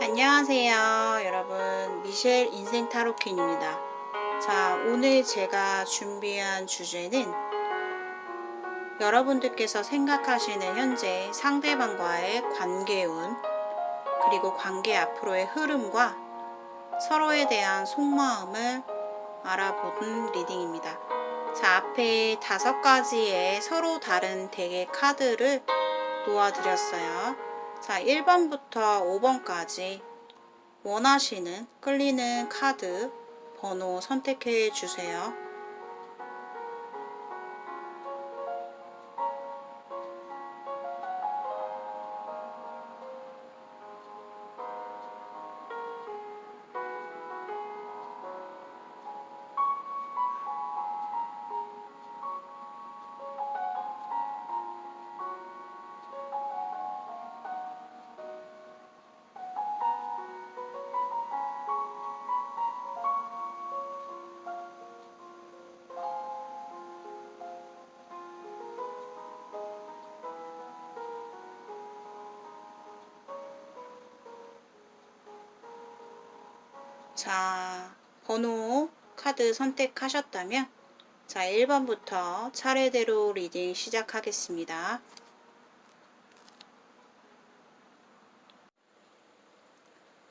안녕하세요 여러분, 미셸 인생 타로퀸입니다. 자, 오늘 제가 준비한 주제는 여러분들께서 생각하시는 현재 상대방과의 관계운, 그리고 관계 앞으로의 흐름과 서로에 대한 속마음을 알아보는 리딩입니다. 자, 앞에 5가지의 서로 다른 덱의 카드를 놓아드렸어요. 자, 1번부터 5번까지 원하시는 끌리는 카드 번호 선택해 주세요. 자, 번호 카드 선택하셨다면 자, 1번부터 차례대로 리딩 시작하겠습니다.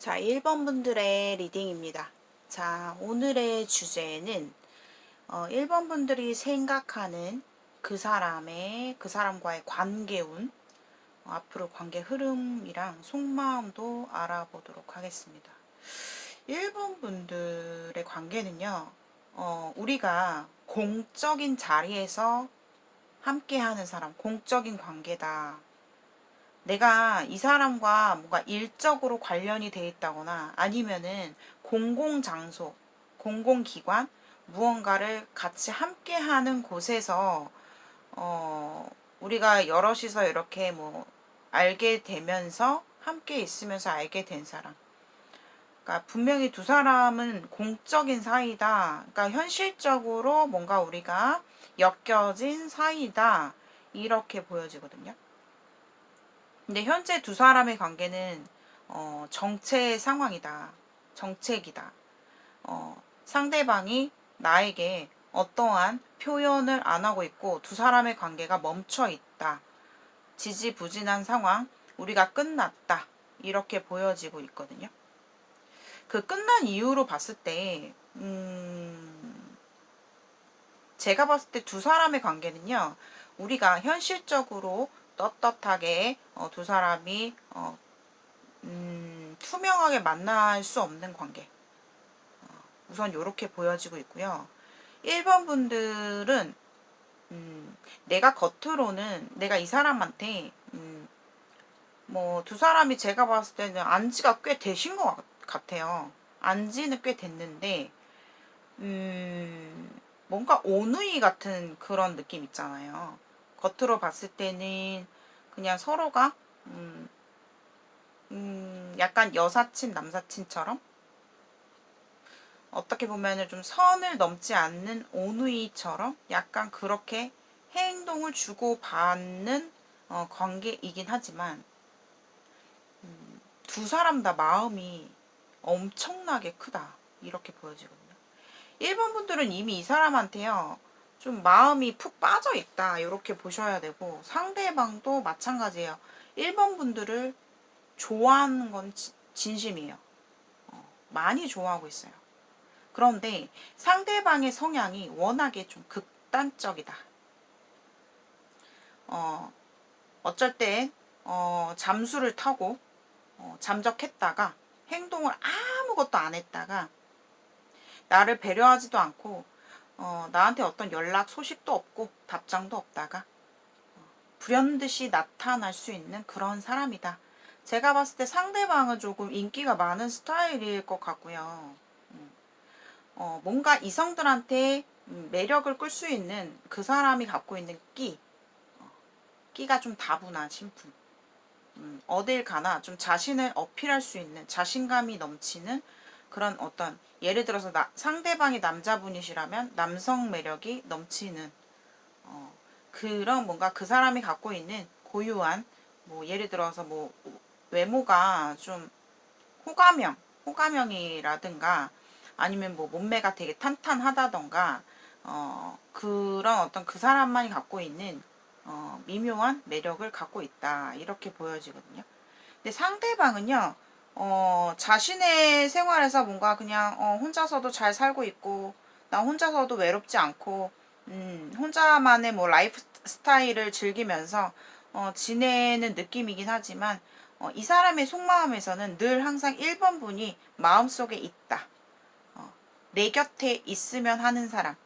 자, 1번 분들의 리딩입니다. 자, 오늘의 주제는 1번 분들이 생각하는 그 사람과의 관계운, 앞으로 관계 흐름이랑 속마음도 알아보도록 하겠습니다. 1번 분들의 관계는요, 우리가 공적인 자리에서 함께하는 사람, 공적인 관계다. 내가 이 사람과 뭔가 일적으로 관련이 돼 있다거나 아니면은 공공장소, 공공기관, 무언가를 같이 함께하는 곳에서 우리가 여럿이서 이렇게 뭐 알게 되면서 함께 있으면서 알게 된 사람. 그러니까 분명히 두 사람은 공적인 사이다. 그러니까 현실적으로 뭔가 우리가 엮여진 사이다. 이렇게 보여지거든요. 근데 현재 두 사람의 관계는 정체 상황이다. 정책이다. 상대방이 나에게 어떠한 표현을 안 하고 있고 두 사람의 관계가 멈춰 있다. 지지부진한 상황, 우리가 끝났다. 이렇게 보여지고 있거든요. 그 끝난 이유로 봤을 때 제가 봤을 때 두 사람의 관계는요, 우리가 현실적으로 떳떳하게 두 사람이 투명하게 만날 수 없는 관계, 우선 이렇게 보여지고 있고요. 1번 분들은 내가 겉으로는 내가 이 사람한테 뭐 두 사람이 제가 봤을 때는 안지가 꽤 되신 것 같아요. 안지는 꽤 됐는데 뭔가 오누이 같은 그런 느낌 있잖아요. 겉으로 봤을 때는 그냥 서로가 약간 여사친 남사친처럼 어떻게 보면은 좀 선을 넘지 않는 오누이처럼 약간 그렇게 행동을 주고받는 관계이긴 하지만 두 사람 다 마음이 엄청나게 크다 이렇게 보여지거든요. 1번 분들은 이미 이 사람한테요 좀 마음이 푹 빠져 있다 이렇게 보셔야 되고, 상대방도 마찬가지예요. 1번 분들을 좋아하는 건 진심이에요. 많이 좋아하고 있어요. 그런데 상대방의 성향이 워낙에 좀 극단적이다. 어쩔 땐 잠수를 타고 잠적했다가 행동을 아무것도 안 했다가 나를 배려하지도 않고 나한테 어떤 연락 소식도 없고 답장도 없다가 불현듯이 나타날 수 있는 그런 사람이다. 제가 봤을 때 상대방은 조금 인기가 많은 스타일일 것 같고요. 뭔가 이성들한테 매력을 끌 수 있는 그 사람이 갖고 있는 끼가 좀 다분한 심품. 어딜 가나 좀 자신을 어필할 수 있는 자신감이 넘치는 그런 어떤, 예를 들어서 상대방이 남자분이시라면 남성 매력이 넘치는 그런 뭔가 그 사람이 갖고 있는 고유한, 뭐 예를 들어서 뭐 외모가 좀 호감형이라든가 아니면 뭐 몸매가 되게 탄탄하다던가 그런 어떤 그 사람만이 갖고 있는 미묘한 매력을 갖고 있다 이렇게 보여지거든요. 근데 상대방은요 자신의 생활에서 뭔가 그냥 혼자서도 잘 살고 있고 나 혼자서도 외롭지 않고 혼자만의 뭐 라이프 스타일을 즐기면서 지내는 느낌이긴 하지만 이 사람의 속마음에서는 늘 항상 1번 분이 마음속에 있다. 내 곁에 있으면 하는 사람.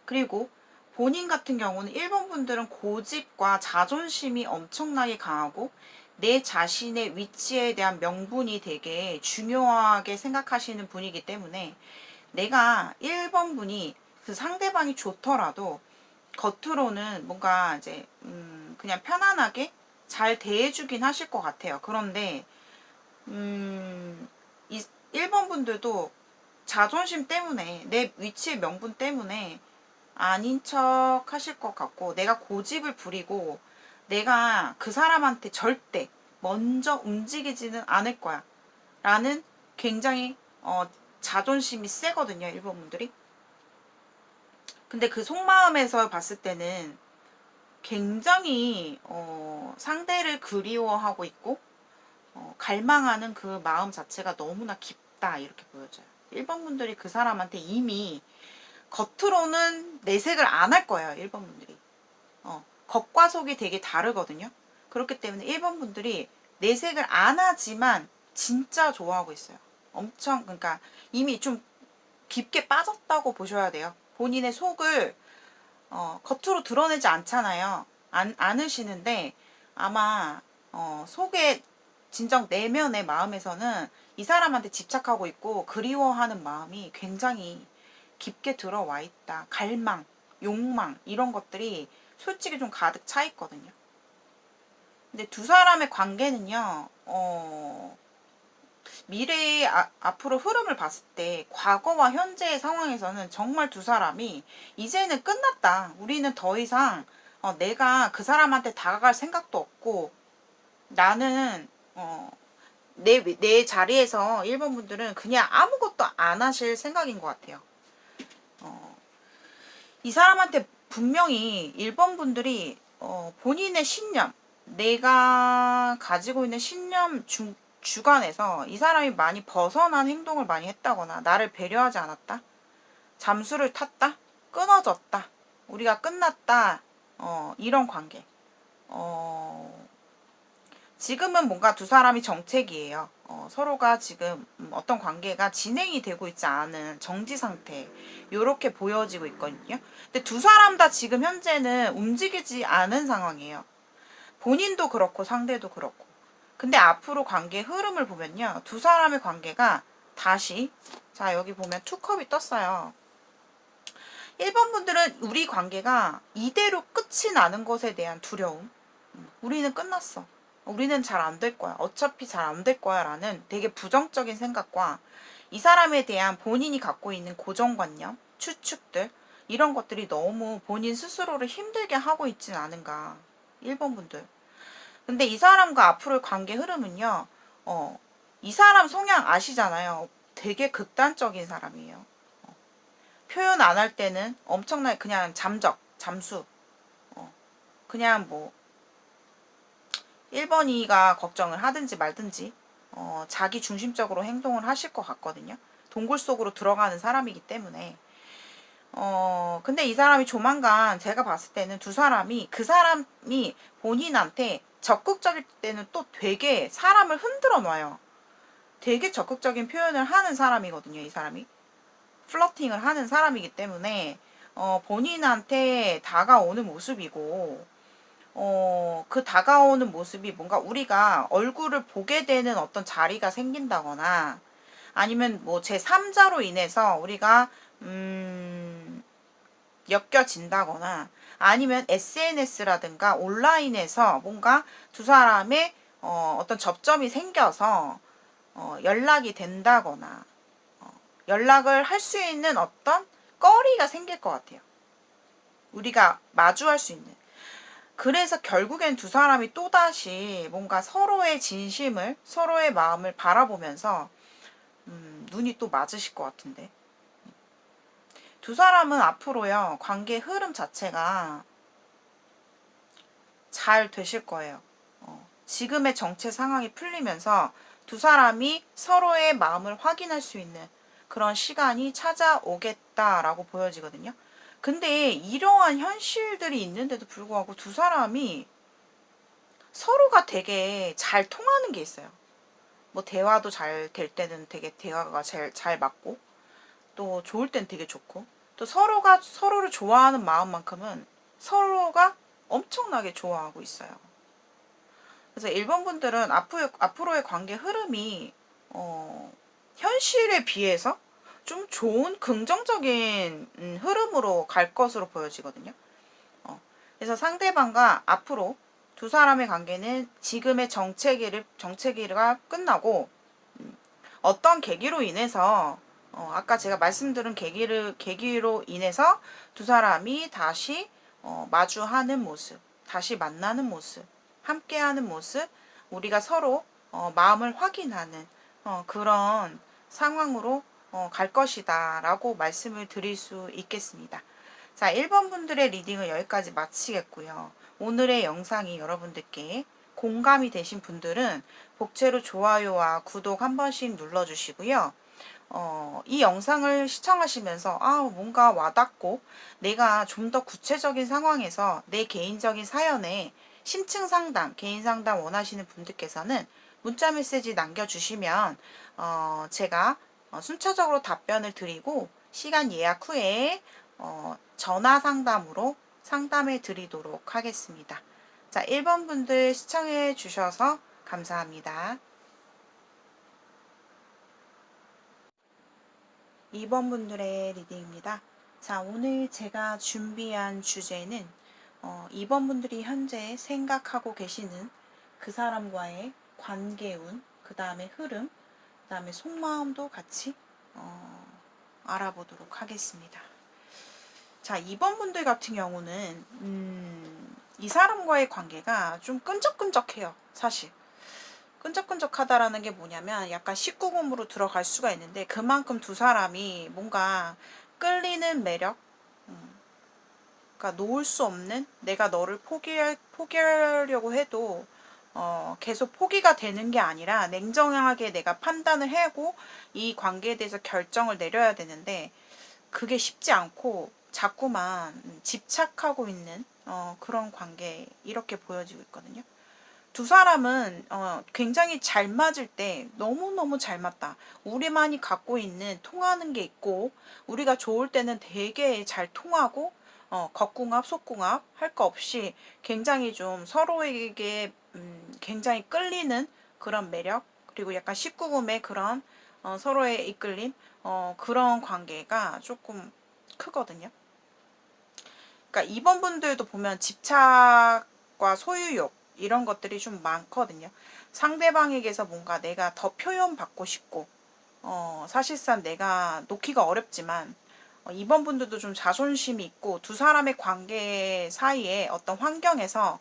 그리고 본인 같은 경우는 1번 분들은 고집과 자존심이 엄청나게 강하고 내 자신의 위치에 대한 명분이 되게 중요하게 생각하시는 분이기 때문에 내가 1번 분이 그 상대방이 좋더라도 겉으로는 뭔가 이제 그냥 편안하게 잘 대해주긴 하실 것 같아요. 그런데 이 1번 분들도 자존심 때문에 내 위치의 명분 때문에 아닌 척 하실 것 같고 내가 고집을 부리고 내가 그 사람한테 절대 먼저 움직이지는 않을 거야 라는 굉장히 자존심이 세거든요 1번 분들이. 근데 그 속마음에서 봤을 때는 굉장히 상대를 그리워하고 있고 갈망하는 그 마음 자체가 너무나 깊다 이렇게 보여져요. 1번 분들이 그 사람한테 이미 겉으로는 내색을 안 할 거예요. 1번 분들이. 겉과 속이 되게 다르거든요. 그렇기 때문에 1번 분들이 내색을 안 하지만 진짜 좋아하고 있어요. 엄청 그러니까 이미 좀 깊게 빠졌다고 보셔야 돼요. 본인의 속을 겉으로 드러내지 않잖아요. 않으시는데 아마 속에 진정 내면의 마음에서는 이 사람한테 집착하고 있고 그리워하는 마음이 굉장히 깊게 들어와 있다. 갈망, 욕망 이런 것들이 솔직히 좀 가득 차 있거든요. 근데 두 사람의 관계는요. 미래의 앞으로 흐름을 봤을 때 과거와 현재의 상황에서는 정말 두 사람이 이제는 끝났다. 우리는 더 이상 내가 그 사람한테 다가갈 생각도 없고 나는 내 자리에서 1번 분들은 그냥 아무것도 안 하실 생각인 것 같아요. 이 사람한테 분명히 1번 분들이 본인의 신념, 내가 가지고 있는 신념 주관에서 이 사람이 많이 벗어난 행동을 많이 했다거나 나를 배려하지 않았다, 잠수를 탔다, 끊어졌다, 우리가 끝났다, 이런 관계. 지금은 뭔가 두 사람이 정책이에요. 서로가 지금 어떤 관계가 진행이 되고 있지 않은 정지 상태 요렇게 보여지고 있거든요. 근데 두 사람 다 지금 현재는 움직이지 않은 상황이에요. 본인도 그렇고 상대도 그렇고. 근데 앞으로 관계 흐름을 보면요. 두 사람의 관계가 다시 자 여기 보면 투컵이 떴어요. 1번 분들은 우리 관계가 이대로 끝이 나는 것에 대한 두려움. 우리는 끝났어. 우리는 잘 안 될 거야. 어차피 잘 안 될 거야 라는 되게 부정적인 생각과 이 사람에 대한 본인이 갖고 있는 고정관념, 추측들 이런 것들이 너무 본인 스스로를 힘들게 하고 있진 않은가. 1번 분들. 근데 이 사람과 앞으로의 관계 흐름은요. 이 사람 성향 아시잖아요. 되게 극단적인 사람이에요. 표현 안 할 때는 엄청나게 그냥 잠수. 그냥 뭐 1번이가 걱정을 하든지 말든지 자기 중심적으로 행동을 하실 것 같거든요. 동굴 속으로 들어가는 사람이기 때문에 근데 이 사람이 조만간 제가 봤을 때는 두 사람이 그 사람이 본인한테 적극적일 때는 또 되게 사람을 흔들어 놔요. 되게 적극적인 표현을 하는 사람이거든요. 이 사람이 플러팅을 하는 사람이기 때문에 본인한테 다가오는 모습이고 그 다가오는 모습이 뭔가 우리가 얼굴을 보게 되는 어떤 자리가 생긴다거나 아니면 뭐 제3자로 인해서 우리가 엮여진다거나 아니면 SNS라든가 온라인에서 뭔가 두 사람의 어떤 접점이 생겨서 연락이 된다거나 연락을 할 수 있는 어떤 거리가 생길 것 같아요. 우리가 마주할 수 있는. 그래서 결국엔 두 사람이 또다시 뭔가 서로의 진심을, 서로의 마음을 바라보면서 눈이 또 맞으실 것 같은데. 두 사람은 앞으로요, 관계 흐름 자체가 잘 되실 거예요. 지금의 정체 상황이 풀리면서 두 사람이 서로의 마음을 확인할 수 있는 그런 시간이 찾아오겠다라고 보여지거든요. 근데 이러한 현실들이 있는데도 불구하고 두 사람이 서로가 되게 잘 통하는 게 있어요. 뭐 대화도 잘 될 때는 되게 대화가 잘 맞고, 또 좋을 땐 되게 좋고, 또 서로가 서로를 좋아하는 마음만큼은 서로가 엄청나게 좋아하고 있어요. 그래서 일본 분들은 앞으로의 관계 흐름이 현실에 비해서 좀 좋은 긍정적인 흐름으로 갈 것으로 보여지거든요. 그래서 상대방과 앞으로 두 사람의 관계는 지금의 정체기가 끝나고 어떤 계기로 인해서 아까 제가 말씀드린 계기로 인해서 두 사람이 다시 마주하는 모습, 다시 만나는 모습, 함께하는 모습, 우리가 서로 마음을 확인하는 그런 상황으로 갈 것이다 라고 말씀을 드릴 수 있겠습니다. 자, 1번 분들의 리딩을 여기까지 마치겠고요. 오늘의 영상이 여러분들께 공감이 되신 분들은 복채로 좋아요와 구독 한 번씩 눌러주시고요. 이 영상을 시청하시면서 뭔가 와닿고 내가 좀 더 구체적인 상황에서 내 개인적인 사연에 심층 상담, 개인 상담 원하시는 분들께서는 문자 메시지 남겨주시면 제가 순차적으로 답변을 드리고 시간 예약 후에 전화 상담으로 상담해 드리도록 하겠습니다. 자, 1번 분들 시청해 주셔서 감사합니다. 2번 분들의 리딩입니다. 자, 오늘 제가 준비한 주제는 2번 분들이 현재 생각하고 계시는 그 사람과의 관계운, 그 다음에 흐름, 그 다음에 속마음도 같이 알아보도록 하겠습니다. 자, 2번 분들 같은 경우는 이 사람과의 관계가 좀 끈적끈적해요. 사실. 끈적끈적하다라는 게 뭐냐면 약간 19금으로 들어갈 수가 있는데 그만큼 두 사람이 뭔가 끌리는 매력, 그러니까 놓을 수 없는, 내가 너를 포기하려고 해도 계속 포기가 되는 게 아니라 냉정하게 내가 판단을 하고 이 관계에 대해서 결정을 내려야 되는데 그게 쉽지 않고 자꾸만 집착하고 있는 그런 관계, 이렇게 보여지고 있거든요. 두 사람은 굉장히 잘 맞을 때 너무너무 잘 맞다. 우리만이 갖고 있는 통하는 게 있고 우리가 좋을 때는 되게 잘 통하고 겉궁합 속궁합 할 거 없이 굉장히 좀 서로에게 굉장히 끌리는 그런 매력, 그리고 약간 19금의 그런 서로의 이끌림, 그런 관계가 조금 크거든요. 그러니까 2번 분들도 보면 집착과 소유욕 이런 것들이 좀 많거든요. 상대방에게서 뭔가 내가 더 표현받고 싶고 사실상 내가 놓기가 어렵지만 2번 분들도 좀 자존심이 있고 두 사람의 관계 사이에 어떤 환경에서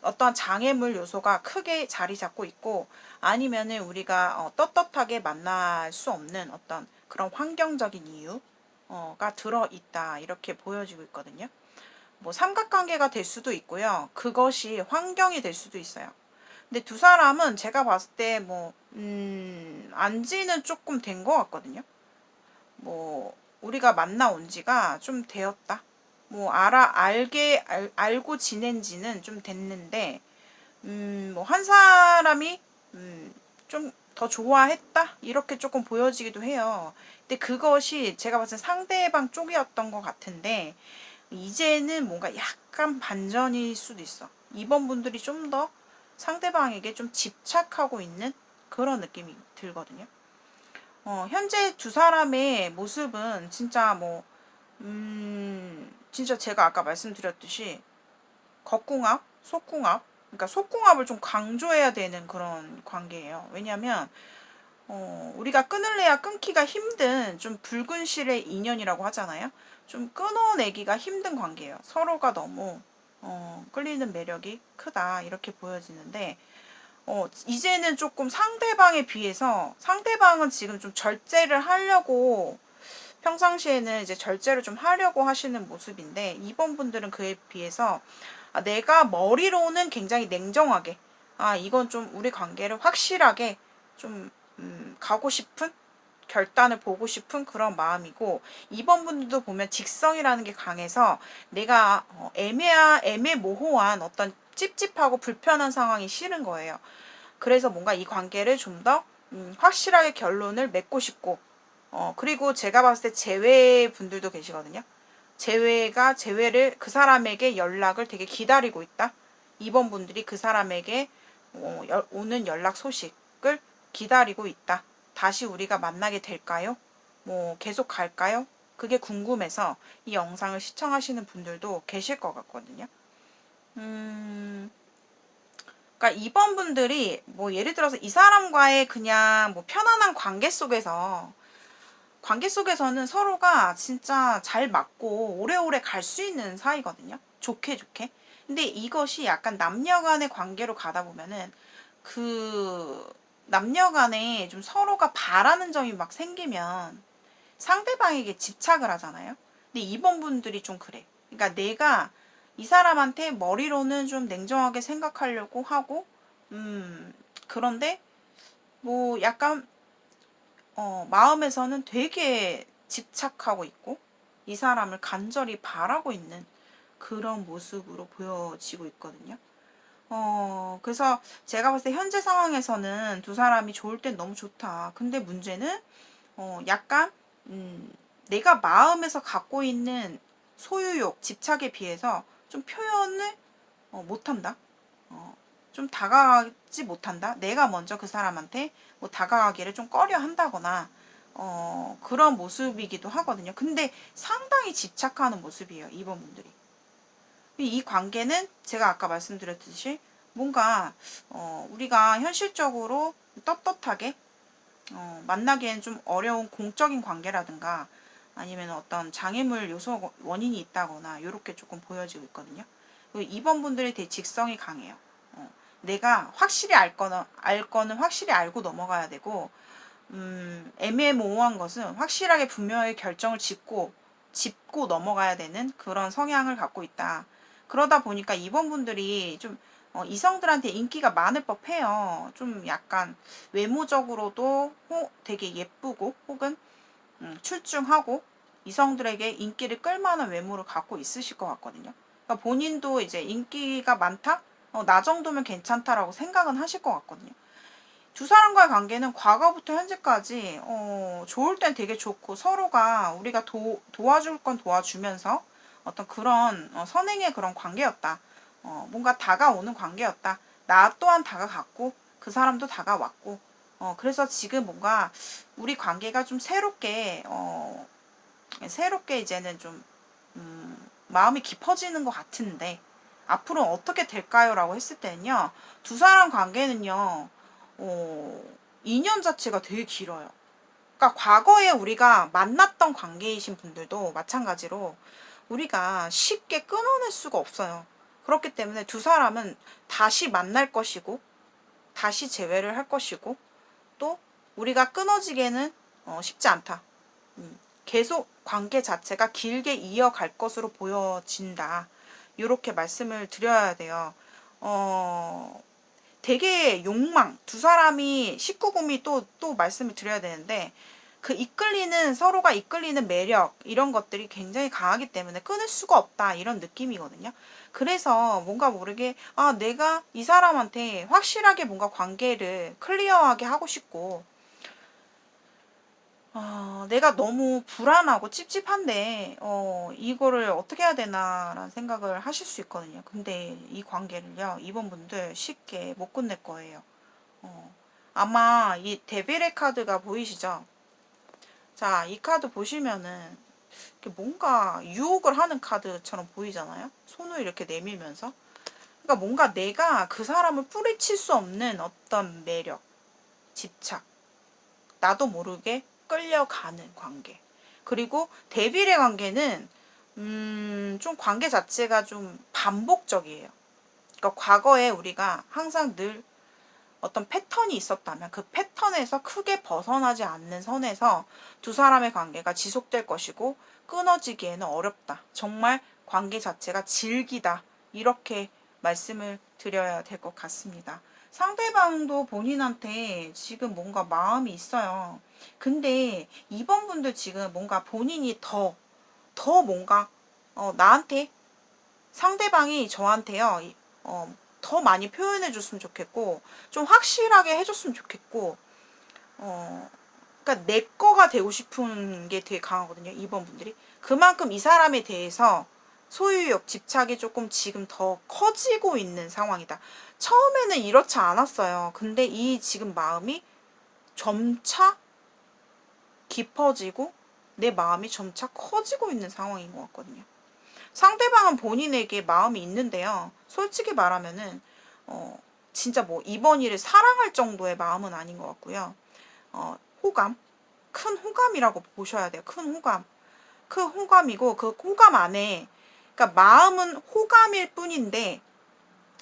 어떤 장애물 요소가 크게 자리 잡고 있고 아니면은 우리가 떳떳하게 만날 수 없는 어떤 그런 환경적인 이유가 들어있다, 이렇게 보여지고 있거든요. 뭐 삼각관계가 될 수도 있고요. 그것이 환경이 될 수도 있어요. 근데 두 사람은 제가 봤을 때 뭐 안지는 조금 된 것 같거든요. 뭐 우리가 만나온 지가 좀 되었다. 뭐 알고 지낸 지는 좀 됐는데 뭐 한 사람이 좀 더 좋아했다 이렇게 조금 보여지기도 해요. 근데 그것이 제가 봤을 때 상대방 쪽이었던 것 같은데 이제는 뭔가 약간 반전일 수도 있어. 2번 분들이 좀 더 상대방에게 좀 집착하고 있는 그런 느낌이 들거든요. 현재 두 사람의 모습은 진짜 뭐, 진짜 제가 아까 말씀드렸듯이 겉궁합, 속궁합, 그러니까 속궁합을 좀 강조해야 되는 그런 관계예요. 왜냐면, 우리가 끊을래야 끊기가 힘든 좀 붉은 실의 인연이라고 하잖아요. 좀 끊어내기가 힘든 관계예요. 서로가 너무 끌리는 매력이 크다 이렇게 보여지는데 이제는 조금 상대방에 비해서 상대방은 지금 좀 절제를 하려고 평상시에는 이제 절제를 좀 하려고 하시는 모습인데 2번 분들은 그에 비해서 내가 머리로는 굉장히 냉정하게 이건 좀 우리 관계를 확실하게 좀 가고 싶은 결단을 보고 싶은 그런 마음이고 2번 분들도 보면 직성이라는 게 강해서 내가 애매모호한 어떤 찝찝하고 불편한 상황이 싫은 거예요. 그래서 뭔가 이 관계를 좀 더 확실하게 결론을 맺고 싶고 그리고 제가 봤을 때 제외 분들도 계시거든요. 제외를 그 사람에게 연락을 되게 기다리고 있다. 2번 분들이 그 사람에게 오는 연락 소식을 기다리고 있다. 다시 우리가 만나게 될까요? 뭐 계속 갈까요? 그게 궁금해서 이 영상을 시청하시는 분들도 계실 것 같거든요. 그러니까 2번 분들이 뭐 예를 들어서 이 사람과의 그냥 뭐 편안한 관계 속에서는 서로가 진짜 잘 맞고 오래오래 갈 수 있는 사이거든요. 좋게 좋게. 근데 이것이 약간 남녀 간의 관계로 가다 보면은 그 남녀 간에 좀 서로가 바라는 점이 막 생기면 상대방에게 집착을 하잖아요. 근데 2번 분들이 좀 그래. 그러니까 내가 이 사람한테 머리로는 좀 냉정하게 생각하려고 하고, 그런데 뭐 약간 마음에서는 되게 집착하고 있고 이 사람을 간절히 바라고 있는 그런 모습으로 보여지고 있거든요. 그래서 제가 봤을 때 현재 상황에서는 두 사람이 좋을 땐 너무 좋다. 근데 문제는 약간 내가 마음에서 갖고 있는 소유욕, 집착에 비해서 좀 표현을 못한다. 좀 다가가지 못한다. 내가 먼저 그 사람한테 뭐 다가가기를 좀 꺼려 한다거나 그런 모습이기도 하거든요. 근데 상당히 집착하는 모습이에요. 2번 분들이. 이 관계는 제가 아까 말씀드렸듯이 뭔가 우리가 현실적으로 떳떳하게 만나기엔 좀 어려운 공적인 관계라든가 아니면 어떤 장애물 요소 원인이 있다거나 이렇게 조금 보여지고 있거든요. 그리고 2번 분들이 되게 직성이 강해요. 내가 확실히 알 거는 확실히 알고 넘어가야 되고 애매모호한 것은 확실하게 분명하게 결정을 짚고 넘어가야 되는 그런 성향을 갖고 있다. 그러다 보니까 2번 분들이 좀 이성들한테 인기가 많을 법해요. 좀 약간 외모적으로도 되게 예쁘고 혹은 출중하고 이성들에게 인기를 끌만한 외모를 갖고 있으실 것 같거든요. 그러니까 본인도 이제 인기가 많다? 나 정도면 괜찮다라고 생각은 하실 것 같거든요. 두 사람과의 관계는 과거부터 현재까지 좋을 땐 되게 좋고 서로가 우리가 도와줄 건 도와주면서 어떤 그런 선행의 그런 관계였다. 뭔가 다가오는 관계였다. 나 또한 다가갔고 그 사람도 다가왔고 그래서 지금 뭔가 우리 관계가 좀 새롭게 이제는 좀 마음이 깊어지는 것 같은데 앞으로 어떻게 될까요? 라고 했을 때는요. 두 사람 관계는요. 2년 자체가 되게 길어요. 그러니까 과거에 우리가 만났던 관계이신 분들도 마찬가지로 우리가 쉽게 끊어낼 수가 없어요. 그렇기 때문에 두 사람은 다시 만날 것이고 다시 재회를 할 것이고 또 우리가 끊어지기에는 쉽지 않다. 계속 관계 자체가 길게 이어갈 것으로 보여진다. 이렇게 말씀을 드려야 돼요. 되게 두 사람이 19금이 또 말씀을 드려야 되는데, 서로가 이끌리는 매력, 이런 것들이 굉장히 강하기 때문에 끊을 수가 없다, 이런 느낌이거든요. 그래서 뭔가 모르게, 내가 이 사람한테 확실하게 뭔가 관계를 클리어하게 하고 싶고, 내가 너무 불안하고 찝찝한데, 이거를 어떻게 해야 되나라는 생각을 하실 수 있거든요. 근데 이 관계를요, 이번 분들 쉽게 못 끝낼 거예요. 아마 이 데빌의 카드가 보이시죠? 자, 이 카드 보시면은 뭔가 유혹을 하는 카드처럼 보이잖아요? 손을 이렇게 내밀면서. 그러니까 뭔가 내가 그 사람을 뿌리칠 수 없는 어떤 매력, 집착, 나도 모르게 끌려가는 관계. 그리고 데빌의 관계는 좀 관계 자체가 좀 반복적이에요. 그러니까 과거에 우리가 항상 늘 어떤 패턴이 있었다면 그 패턴에서 크게 벗어나지 않는 선에서 두 사람의 관계가 지속될 것이고 끊어지기에는 어렵다. 정말 관계 자체가 질기다. 이렇게 말씀을 드려야 될 것 같습니다. 상대방도 본인한테 지금 뭔가 마음이 있어요. 근데 이번 분들 지금 뭔가 본인이 더 뭔가 나한테 상대방이 저한테요 더 많이 표현해 줬으면 좋겠고 좀 확실하게 해줬으면 좋겠고 그러니까 내 거가 되고 싶은 게 되게 강하거든요. 이번 분들이 그만큼 이 사람에 대해서 소유욕, 집착이 조금 지금 더 커지고 있는 상황이다. 처음에는 이렇지 않았어요. 근데 이 지금 마음이 점차 깊어지고 내 마음이 점차 커지고 있는 상황인 것 같거든요. 상대방은 본인에게 마음이 있는데요. 솔직히 말하면은 진짜 뭐 이번 일을 사랑할 정도의 마음은 아닌 것 같고요. 호감, 큰 호감이라고 보셔야 돼요. 큰 호감, 큰 호감이고 그 호감 안에 그러니까 마음은 호감일 뿐인데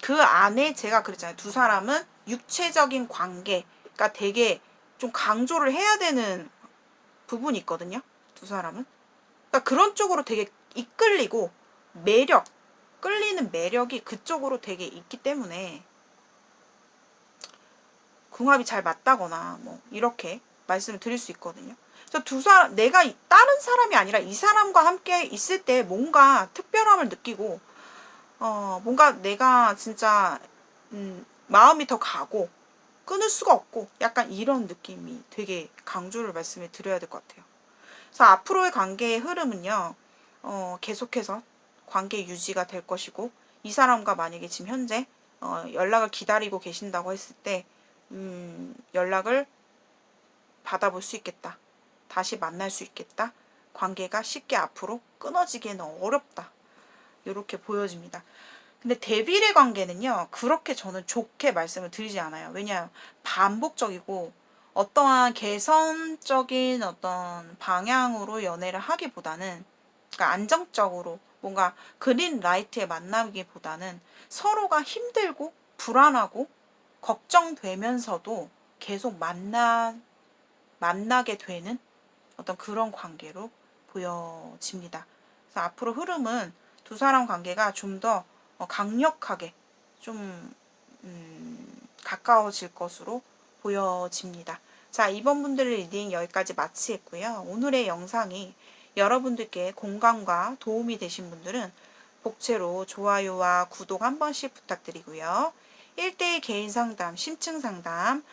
그 안에 제가 그랬잖아요. 두 사람은 육체적인 관계가 되게 좀 강조를 해야 되는 부분이 있거든요. 두 사람은. 그러니까 그런 쪽으로 되게 이끌리고 매력, 끌리는 매력이 그쪽으로 되게 있기 때문에 궁합이 잘 맞다거나 뭐 이렇게 말씀을 드릴 수 있거든요. 그래서 두 사람, 내가 다른 사람이 아니라 이 사람과 함께 있을 때 뭔가 특별함을 느끼고 뭔가 내가 진짜 마음이 더 가고 끊을 수가 없고 약간 이런 느낌이 되게 강조를 말씀을 드려야 될 것 같아요. 그래서 앞으로의 관계의 흐름은요. 계속해서 관계 유지가 될 것이고 이 사람과 만약에 지금 현재 연락을 기다리고 계신다고 했을 때 연락을 받아볼 수 있겠다. 다시 만날 수 있겠다. 관계가 쉽게 앞으로 끊어지기에는 어렵다. 이렇게 보여집니다. 근데 대비의 관계는요. 그렇게 저는 좋게 말씀을 드리지 않아요. 왜냐하면 반복적이고 어떠한 개선적인 어떤 방향으로 연애를 하기보다는 그러니까 안정적으로 뭔가 그린 라이트에 만나기보다는 서로가 힘들고 불안하고 걱정되면서도 계속 만나게 되는 어떤 그런 관계로 보여집니다. 그래서 앞으로 흐름은 두 사람 관계가 좀 더 강력하게 좀 가까워질 것으로 보여집니다. 자, 이번 분들의 리딩 여기까지 마치겠고요. 오늘의 영상이 여러분들께 공감과 도움이 되신 분들은 복채로 좋아요와 구독 한 번씩 부탁드리고요. 1대1 개인 상담, 심층 상담,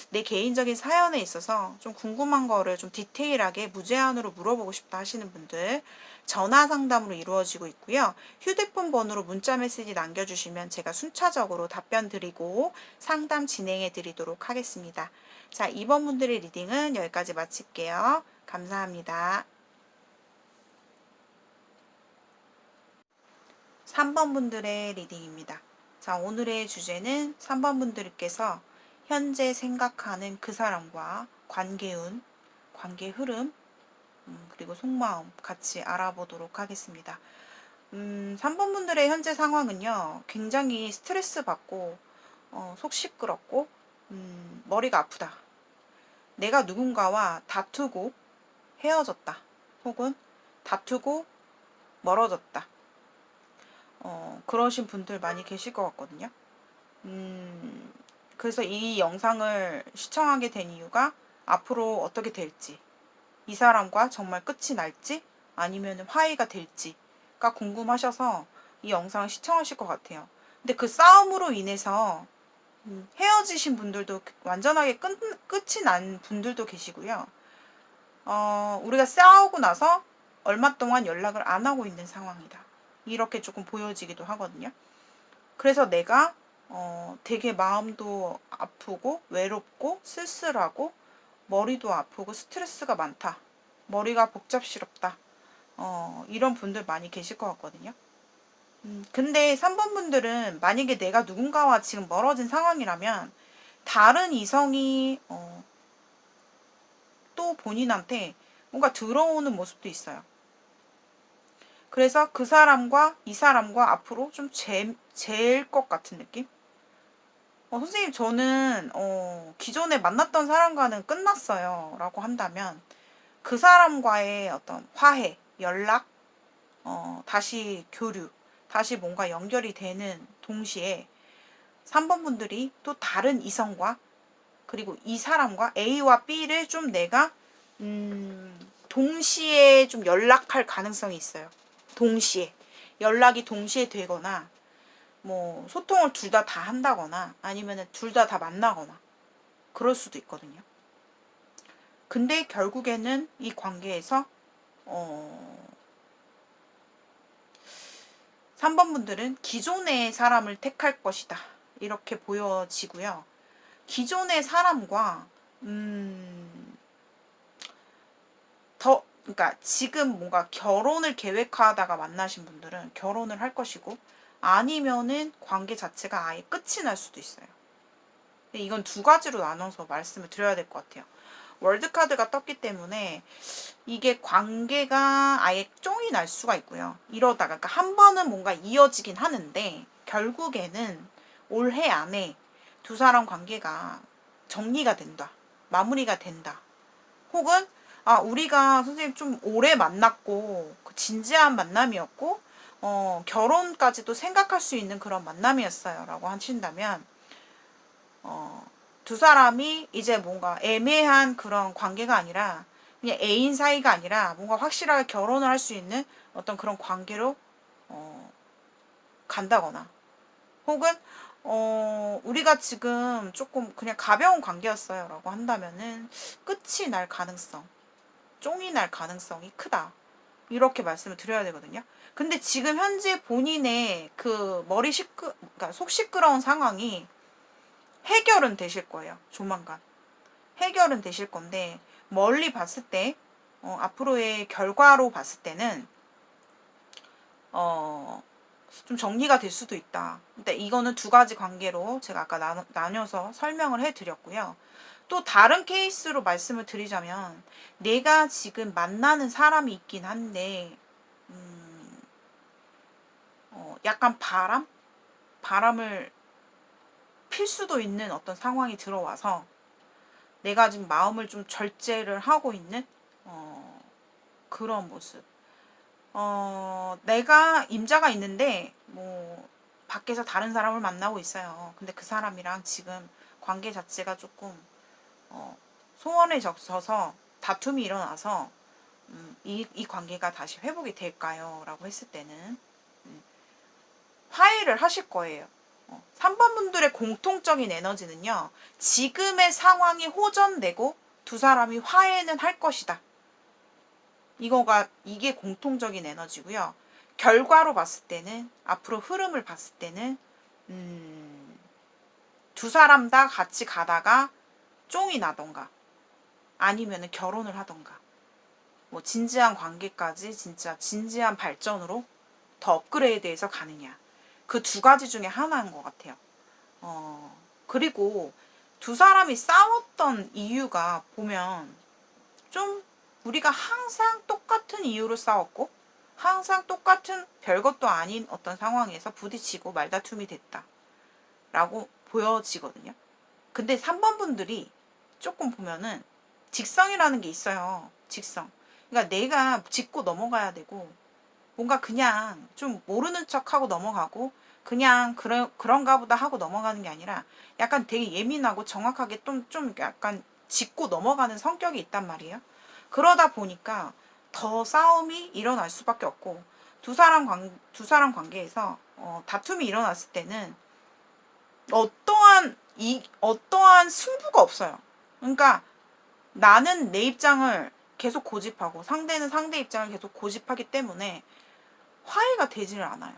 내 개인적인 사연에 있어서 좀 궁금한 거를 좀 디테일하게 무제한으로 물어보고 싶다 하시는 분들 전화 상담으로 이루어지고 있고요. 휴대폰 번호로 문자 메시지 남겨주시면 제가 순차적으로 답변 드리고 상담 진행해 드리도록 하겠습니다. 자, 이번 분들의 리딩은 여기까지 마칠게요. 감사합니다. 3번 분들의 리딩입니다. 자, 오늘의 주제는 3번 분들께서 현재 생각하는 그 사람과 관계운, 관계 흐름, 그리고 속마음 같이 알아보도록 하겠습니다. 3번 분들의 현재 상황은요, 굉장히 스트레스 받고, 속 시끄럽고, 머리가 아프다. 내가 누군가와 다투고 헤어졌다. 혹은 다투고 멀어졌다. 그러신 분들 많이 계실 것 같거든요. 그래서 이 영상을 시청하게 된 이유가 앞으로 어떻게 될지, 이 사람과 정말 끝이 날지 아니면 화해가 될지가 궁금하셔서 이 영상을 시청하실 것 같아요. 근데 그 싸움으로 인해서 헤어지신 분들도 완전하게 끝이 난 분들도 계시고요. 우리가 싸우고 나서 얼마 동안 연락을 안 하고 있는 상황이다. 이렇게 조금 보여지기도 하거든요. 그래서 내가 되게 마음도 아프고 외롭고 쓸쓸하고 머리도 아프고 스트레스가 많다. 머리가 복잡스럽다. 이런 분들 많이 계실 것 같거든요. 근데 3번 분들은 만약에 내가 누군가와 지금 멀어진 상황이라면 다른 이성이 또 본인한테 뭔가 들어오는 모습도 있어요. 그래서 그 사람과 이 사람과 앞으로 좀 제일 것 같은 느낌? 선생님, 저는 기존에 만났던 사람과는 끝났어요 라고 한다면 그 사람과의 어떤 화해, 연락, 다시 교류, 다시 뭔가 연결이 되는 동시에 3번 분들이 또 다른 이성과 그리고 이 사람과 A와 B를 좀 내가 동시에 좀 연락할 가능성이 있어요. 동시에 연락이 동시에 되거나 뭐 소통을 둘 다 한다거나 아니면 둘 다 만나거나 그럴 수도 있거든요. 근데 결국에는 이 관계에서 3번 분들은 기존의 사람을 택할 것이다 이렇게 보여지고요. 기존의 사람과 그러니까 지금 뭔가 결혼을 계획하다가 만나신 분들은 결혼을 할 것이고 아니면은 관계 자체가 아예 끝이 날 수도 있어요. 이건 두 가지로 나눠서 말씀을 드려야 될 것 같아요. 월드카드가 떴기 때문에 이게 관계가 아예 쫑이 날 수가 있고요. 이러다가 그러니까 한 번은 뭔가 이어지긴 하는데 결국에는 올해 안에 두 사람 관계가 정리가 된다. 마무리가 된다. 혹은 우리가 선생님 좀 오래 만났고 진지한 만남이었고 결혼까지도 생각할 수 있는 그런 만남이었어요 라고 하신다면 두 사람이 이제 뭔가 애매한 그런 관계가 아니라 그냥 애인 사이가 아니라 뭔가 확실하게 결혼을 할 수 있는 어떤 그런 관계로 간다거나 혹은 우리가 지금 조금 그냥 가벼운 관계였어요 라고 한다면은 끝이 날 가능성, 쫑이 날 가능성이 크다 이렇게 말씀을 드려야 되거든요. 근데 지금 현재 본인의 그 그러니까 속 시끄러운 상황이 해결은 되실 거예요. 조만간 해결은 되실 건데 멀리 봤을 때 앞으로의 결과로 봤을 때는 좀 정리가 될 수도 있다. 근데 이거는 두 가지 관계로 제가 아까 나눠서 설명을 해드렸고요. 또 다른 케이스로 말씀을 드리자면 내가 지금 만나는 사람이 있긴 한데 약간 바람을 필 수도 있는 어떤 상황이 들어와서 내가 지금 마음을 좀 절제를 하고 있는 그런 모습. 내가 임자가 있는데 뭐 밖에서 다른 사람을 만나고 있어요. 근데 그 사람이랑 지금 관계 자체가 조금 소원해져서 다툼이 일어나서 이 관계가 다시 회복이 될까요? 라고 했을 때는 화해를 하실 거예요. 3번 분들의 공통적인 에너지는요. 지금의 상황이 호전되고 두 사람이 화해는 할 것이다. 이게 공통적인 에너지고요. 결과로 봤을 때는 앞으로 흐름을 봤을 때는 두 사람 다 같이 가다가 쫑이 나던가 아니면 결혼을 하던가 뭐 진지한 관계까지 진짜 진지한 발전으로 더 업그레이드해서 가느냐 그 두 가지 중에 하나인 것 같아요. 그리고 두 사람이 싸웠던 이유가 보면 좀 우리가 항상 똑같은 이유로 싸웠고 항상 똑같은 별것도 아닌 어떤 상황에서 부딪히고 말다툼이 됐다 라고 보여지거든요. 근데 3번 분들이 조금 보면은 직성이라는 게 있어요. 직성. 그러니까 내가 짚고 넘어가야 되고 뭔가 그냥 좀 모르는 척하고 넘어가고 그냥 그런가 보다 하고 넘어가는 게 아니라 약간 되게 예민하고 정확하게 좀 약간 짚고 넘어가는 성격이 있단 말이에요. 그러다 보니까 더 싸움이 일어날 수밖에 없고 두 사람 관계에서 다툼이 일어났을 때는 어떠한 승부가 없어요. 그러니까 나는 내 입장을 계속 고집하고 상대는 상대 입장을 계속 고집하기 때문에 화해가 되지를 않아요.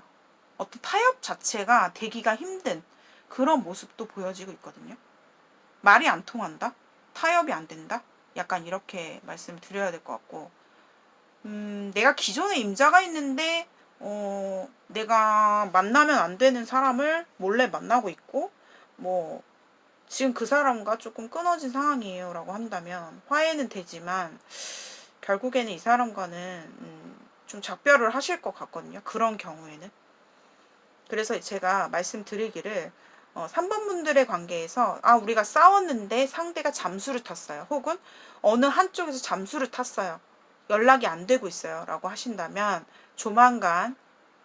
어떤 타협 자체가 되기가 힘든 그런 모습도 보여지고 있거든요. 말이 안 통한다? 타협이 안 된다? 약간 이렇게 말씀을 드려야 될 것 같고 내가 기존에 임자가 있는데 내가 만나면 안 되는 사람을 몰래 만나고 있고 뭐 지금 그 사람과 조금 끊어진 상황이에요 라고 한다면 화해는 되지만 결국에는 이 사람과는 좀 작별을 하실 것 같거든요. 그런 경우에는. 그래서 제가 말씀드리기를 3번 분들의 관계에서 우리가 싸웠는데 상대가 잠수를 탔어요. 혹은 어느 한쪽에서 잠수를 탔어요. 연락이 안 되고 있어요. 라고 하신다면 조만간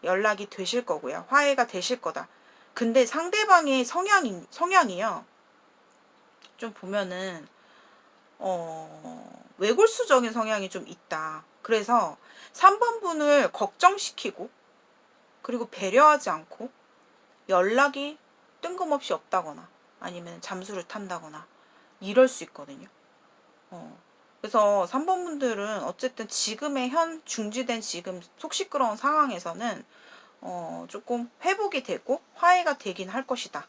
연락이 되실 거고요. 화해가 되실 거다. 근데 상대방의 성향이요. 좀 보면은 외골수적인 성향이 좀 있다. 그래서 3번 분을 걱정시키고 그리고 배려하지 않고 연락이 뜬금없이 없다거나 아니면 잠수를 탄다거나 이럴 수 있거든요. 그래서 3번 분들은 어쨌든 지금의 중지된 지금 속 시끄러운 상황에서는 조금 회복이 되고 화해가 되긴 할 것이다.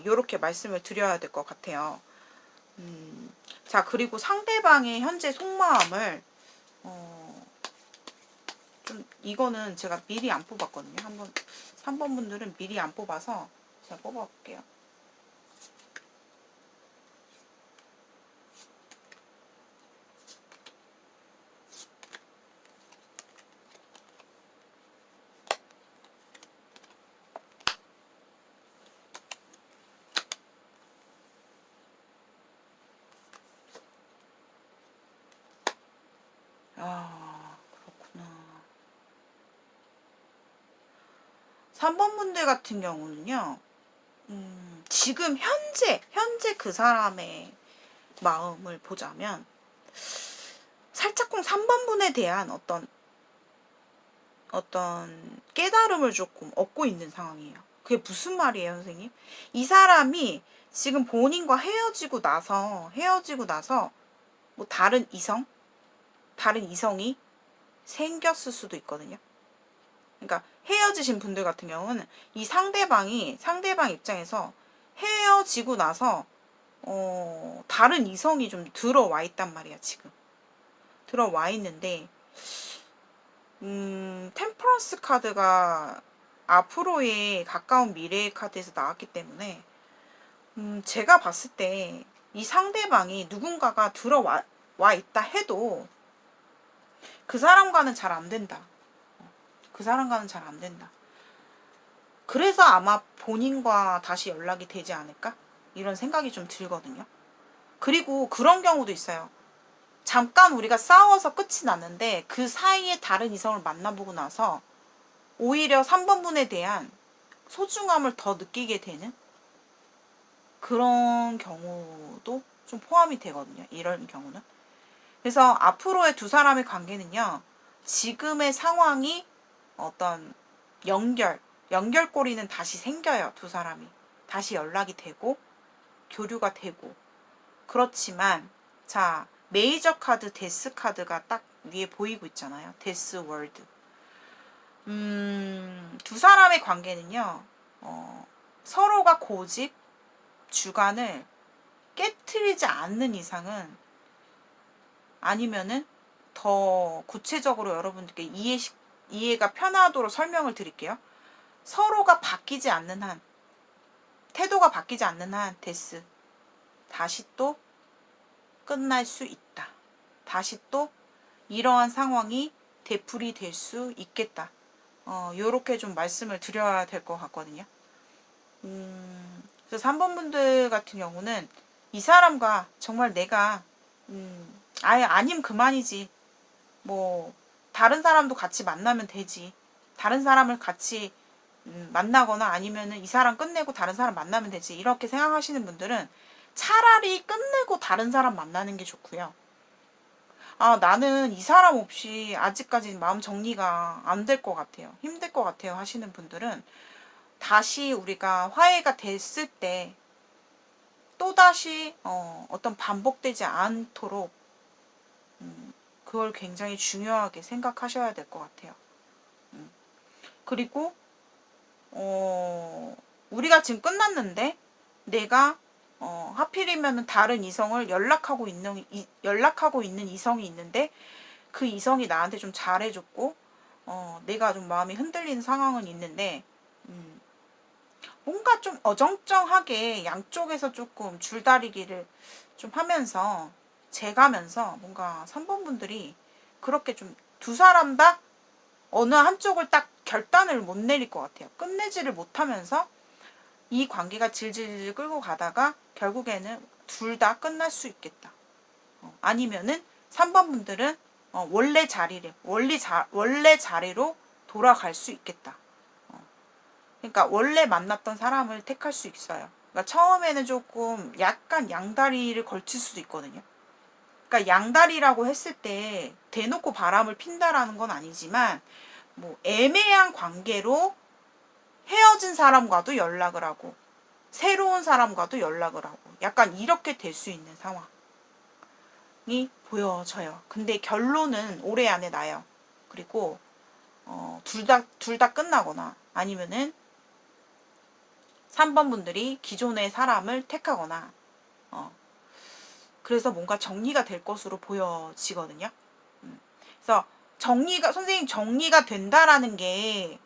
요렇게 말씀을 드려야 될 것 같아요. 자, 그리고 상대방의 현재 속마음을 좀 이거는 제가 미리 안 뽑았거든요. 한번 3번 분들은 미리 안 뽑아서 제가 뽑아볼게요. 그렇구나. 3번 분들 같은 경우는요. 지금 현재 그 사람의 마음을 보자면 살짝쿵 3번 분에 대한 어떤 깨달음을 조금 얻고 있는 상황이에요. 그게 무슨 말이에요, 선생님? 이 사람이 지금 본인과 헤어지고 나서 뭐 다른 이성이 생겼을 수도 있거든요. 그러니까 헤어지신 분들 같은 경우는 이 상대방 입장에서 헤어지고 나서 다른 이성이 좀 들어와 있단 말이야, 지금. 들어와 있는데 템퍼런스 카드가 앞으로의 가까운 미래의 카드에서 나왔기 때문에 제가 봤을 때 이 상대방이 누군가가 들어와 있다 해도 그 사람과는 잘 안 된다. 그 사람과는 잘 안 된다. 그래서 아마 본인과 다시 연락이 되지 않을까? 이런 생각이 좀 들거든요. 그리고 그런 경우도 있어요. 잠깐 우리가 싸워서 끝이 났는데 그 사이에 다른 이성을 만나보고 나서 오히려 3번 분에 대한 소중함을 더 느끼게 되는 그런 경우도 좀 포함이 되거든요. 이런 경우는. 그래서 앞으로의 두 사람의 관계는요. 지금의 상황이 어떤 연결고리는 다시 생겨요. 두 사람이. 다시 연락이 되고 교류가 되고. 그렇지만 자, 메이저 카드 데스 카드가 딱 위에 보이고 있잖아요. 데스 월드. 두 사람의 관계는요. 서로가 고집, 주관을 깨트리지 않는 이상은 아니면은 더 구체적으로 여러분들께 이해가 편하도록 설명을 드릴게요. 서로가 바뀌지 않는 한, 태도가 바뀌지 않는 한 데스 다시 또 끝날 수 있다. 다시 또 이러한 상황이 되풀이 될 수 있겠다. 요렇게 좀 말씀을 드려야 될 것 같거든요. 그래서 3번 분들 같은 경우는 이 사람과 정말 내가 아예 아님 그만이지. 뭐 다른 사람도 같이 만나면 되지. 다른 사람을 같이 만나거나 아니면은 이 사람 끝내고 다른 사람 만나면 되지. 이렇게 생각하시는 분들은 차라리 끝내고 다른 사람 만나는 게 좋고요. 나는 이 사람 없이 아직까지는 마음 정리가 안 될 것 같아요. 힘들 것 같아요. 하시는 분들은 다시 우리가 화해가 됐을 때 또다시 어떤 반복되지 않도록 그걸 굉장히 중요하게 생각하셔야 될 것 같아요. 그리고 우리가 지금 끝났는데 내가 하필이면 다른 이성을 연락하고 있는 이성이 있는데 그 이성이 나한테 좀 잘해줬고 내가 좀 마음이 흔들리는 상황은 있는데 뭔가 좀 어정쩡하게 양쪽에서 조금 줄다리기를 좀 하면서 재가면서 뭔가 3번 분들이 그렇게 좀 두 사람 다 어느 한쪽을 딱 결단을 못 내릴 것 같아요. 끝내지를 못하면서 이 관계가 질질 끌고 가다가 결국에는 둘 다 끝날 수 있겠다. 아니면은 3번 분들은 원래 자리로 돌아갈 수 있겠다. 그러니까 원래 만났던 사람을 택할 수 있어요. 그러니까 처음에는 조금 약간 양다리를 걸칠 수도 있거든요. 그러니까 양다리라고 했을 때 대놓고 바람을 핀다라는 건 아니지만 뭐 애매한 관계로 헤어진 사람과도 연락을 하고 새로운 사람과도 연락을 하고 약간 이렇게 될 수 있는 상황이 보여져요. 근데 결론은 올해 안에 나요. 그리고 둘 다 끝나거나 아니면은 3번 분들이 기존의 사람을 택하거나 그래서 뭔가 정리가 될 것으로 보여지거든요. 그래서 선생님 정리가 된다라는 게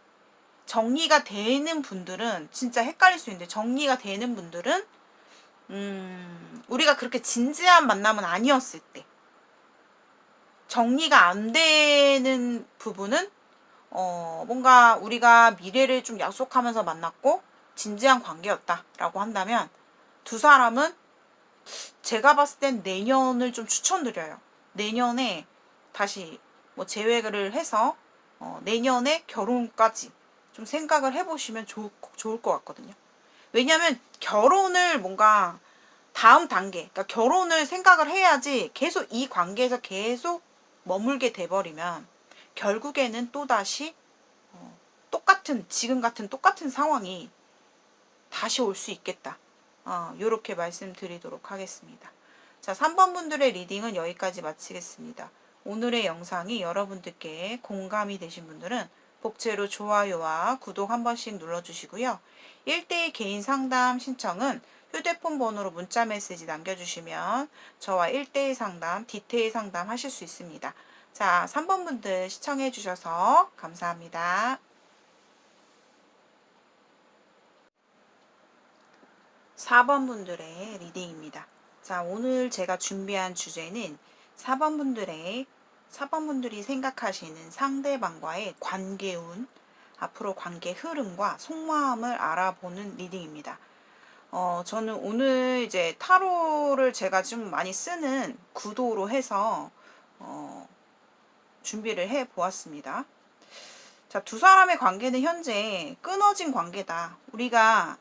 정리가 되는 분들은 진짜 헷갈릴 수 있는데 정리가 되는 분들은 우리가 그렇게 진지한 만남은 아니었을 때 정리가 안 되는 부분은 뭔가 우리가 미래를 좀 약속하면서 만났고 진지한 관계였다라고 한다면 두 사람은 제가 봤을 땐 내년을 좀 추천드려요. 내년에 다시 뭐 재회를 해서 내년에 결혼까지 좀 생각을 해보시면 좋을 것 같거든요. 왜냐면 결혼을 뭔가 다음 단계, 그러니까 결혼을 생각을 해야지 계속 이 관계에서 계속 머물게 돼버리면 결국에는 또다시 지금 같은 똑같은 상황이 다시 올 수 있겠다. 요렇게 말씀드리도록 하겠습니다. 자, 3번 분들의 리딩은 여기까지 마치겠습니다. 오늘의 영상이 여러분들께 공감이 되신 분들은 복제로 좋아요와 구독 한 번씩 눌러주시고요. 1대1 개인 상담 신청은 휴대폰 번호로 문자 메시지 남겨주시면 저와 1대1 상담, 디테일 상담 하실 수 있습니다. 자, 3번 분들 시청해 주셔서 감사합니다. 4번 분들의 리딩입니다. 자, 오늘 제가 준비한 주제는 4번 분들이 생각하시는 상대방과의 관계운, 앞으로 관계 흐름과 속마음을 알아보는 리딩입니다. 저는 오늘 이제 타로를 제가 좀 많이 쓰는 구도로 해서 준비를 해 보았습니다. 자, 두 사람의 관계는 현재 끊어진 관계다. 우리가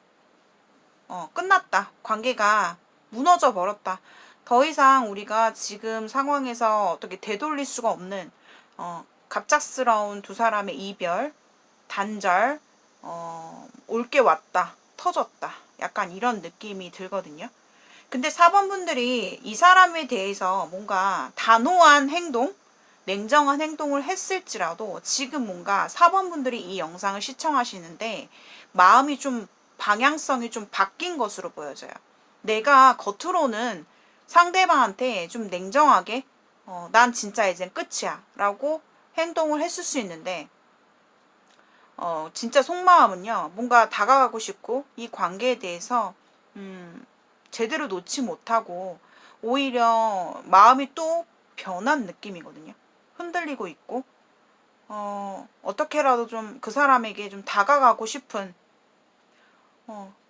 끝났다. 관계가 무너져 버렸다. 더 이상 우리가 지금 상황에서 어떻게 되돌릴 수가 없는 갑작스러운 두 사람의 이별, 단절, 올게 왔다, 터졌다. 약간 이런 느낌이 들거든요. 근데 4번 분들이 이 사람에 대해서 뭔가 단호한 행동, 냉정한 행동을 했을지라도 지금 뭔가 4번 분들이 이 영상을 시청하시는데 마음이 좀 방향성이 좀 바뀐 것으로 보여져요. 내가 겉으로는 상대방한테 좀 냉정하게 난 진짜 이젠 끝이야 라고 행동을 했을 수 있는데 진짜 속마음은요 뭔가 다가가고 싶고 이 관계에 대해서 제대로 놓지 못하고 오히려 마음이 또 변한 느낌이거든요. 흔들리고 있고 어떻게라도 좀 그 사람에게 좀 다가가고 싶은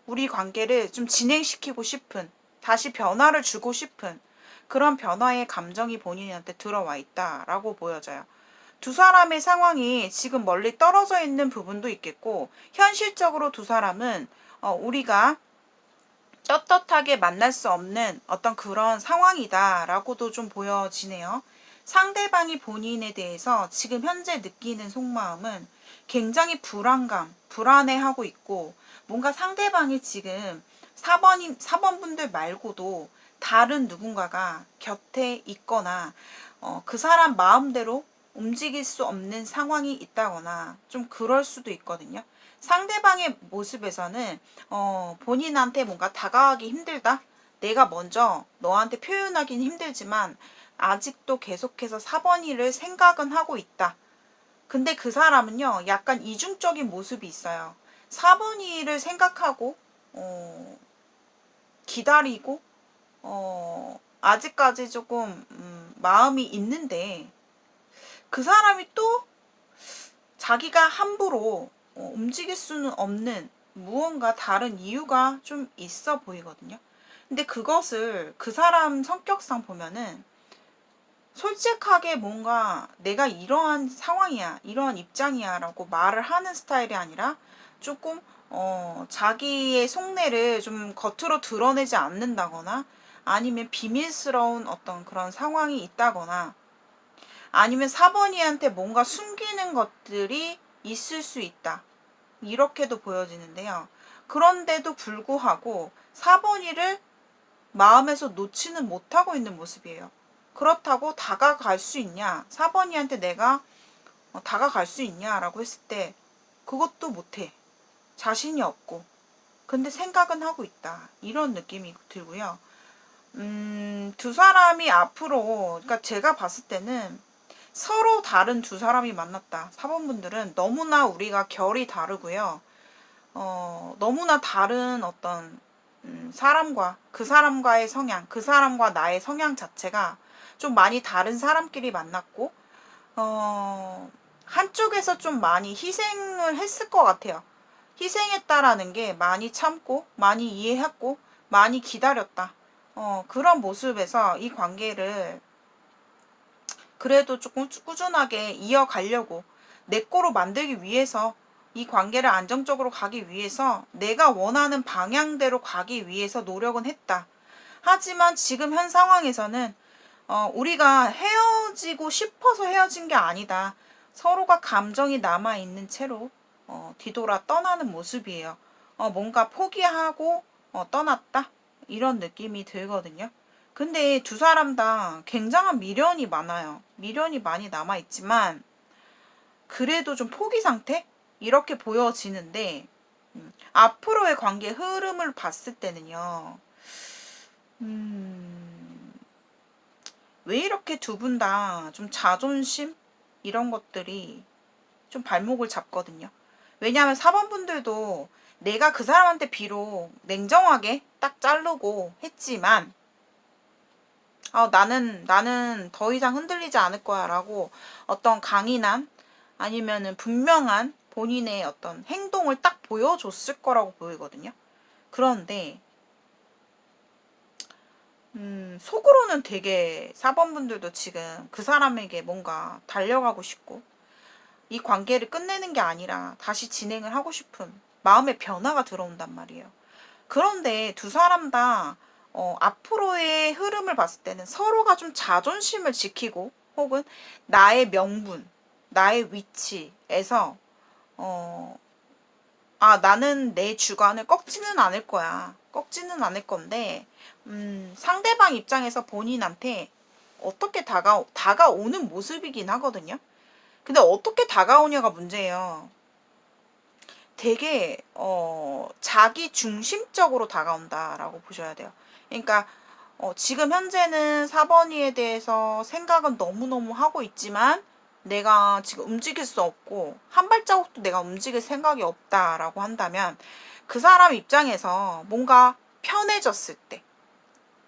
우리 관계를 좀 진행시키고 싶은 다시 변화를 주고 싶은 그런 변화의 감정이 본인한테 들어와 있다라고 보여져요. 두 사람의 상황이 지금 멀리 떨어져 있는 부분도 있겠고 현실적으로 두 사람은 우리가 떳떳하게 만날 수 없는 어떤 그런 상황이다라고도 좀 보여지네요. 상대방이 본인에 대해서 지금 현재 느끼는 속마음은 굉장히 불안해하고 있고 뭔가 상대방이 지금 4번 분들 말고도 다른 누군가가 곁에 있거나 그 사람 마음대로 움직일 수 없는 상황이 있다거나 좀 그럴 수도 있거든요. 상대방의 모습에서는 본인한테 뭔가 다가가기 힘들다. 내가 먼저 너한테 표현하기는 힘들지만 아직도 계속해서 4번이를 생각은 하고 있다. 근데 그 사람은요 약간 이중적인 모습이 있어요. 4번이를 생각하고 기다리고 아직까지 조금 마음이 있는데 그 사람이 또 자기가 함부로 움직일 수는 없는 무언가 다른 이유가 좀 있어 보이거든요. 근데 그것을 그 사람 성격상 보면은 솔직하게 뭔가 내가 이러한 상황이야, 이러한 입장이야 라고 말을 하는 스타일이 아니라 조금 자기의 속내를 좀 겉으로 드러내지 않는다거나 아니면 비밀스러운 어떤 그런 상황이 있다거나 아니면 사번이한테 뭔가 숨기는 것들이 있을 수 있다. 이렇게도 보여지는데요. 그런데도 불구하고 사번이를 마음에서 놓지는 못하고 있는 모습이에요. 그렇다고 다가갈 수 있냐? 사번이한테 내가 다가갈 수 있냐라고 했을 때 그것도 못해. 자신이 없고. 근데 생각은 하고 있다. 이런 느낌이 들고요. 두 사람이 앞으로, 그러니까 제가 봤을 때는 서로 다른 두 사람이 만났다. 사번분들은 너무나 우리가 결이 다르고요. 너무나 다른 어떤 사람과 그 사람과의 성향, 그 사람과 나의 성향 자체가 좀 많이 다른 사람끼리 만났고, 한쪽에서 좀 많이 희생을 했을 것 같아요. 희생했다라는 게 많이 참고, 많이 이해했고, 많이 기다렸다. 그런 모습에서 이 관계를 그래도 조금 꾸준하게 이어가려고 내 거로 만들기 위해서 이 관계를 안정적으로 가기 위해서 내가 원하는 방향대로 가기 위해서 노력은 했다. 하지만 지금 현 상황에서는 우리가 헤어지고 싶어서 헤어진 게 아니다. 서로가 감정이 남아있는 채로 뒤돌아 떠나는 모습이에요. 뭔가 포기하고 떠났다. 이런 느낌이 들거든요. 근데 두 사람 다 굉장한 미련이 많아요. 미련이 많이 남아있지만 그래도 좀 포기 상태? 이렇게 보여지는데 앞으로의 관계 흐름을 봤을 때는요. 왜 이렇게 두 분 다 좀 자존심? 이런 것들이 좀 발목을 잡거든요. 왜냐하면 4번 분들도 내가 그 사람한테 비록 냉정하게 딱 자르고 했지만 나는 더 이상 흔들리지 않을 거야 라고 어떤 강인한 아니면은 분명한 본인의 어떤 행동을 딱 보여줬을 거라고 보이거든요. 그런데 속으로는 되게 4번 분들도 지금 그 사람에게 뭔가 달려가고 싶고 이 관계를 끝내는 게 아니라 다시 진행을 하고 싶은 마음의 변화가 들어온단 말이에요. 그런데 두 사람 다 앞으로의 흐름을 봤을 때는 서로가 좀 자존심을 지키고 혹은 나의 명분, 나의 위치에서 나는 내 주관을 꺾지는 않을 거야. 꺾지는 않을 건데 상대방 입장에서 본인한테 어떻게 다가오는 모습이긴 하거든요. 근데 어떻게 다가오냐가 문제예요. 되게 자기 중심적으로 다가온다라고 보셔야 돼요. 그러니까 지금 현재는 4번이에 대해서 생각은 너무너무 하고 있지만 내가 지금 움직일 수 없고 한 발자국도 내가 움직일 생각이 없다라고 한다면 그 사람 입장에서 뭔가 편해졌을 때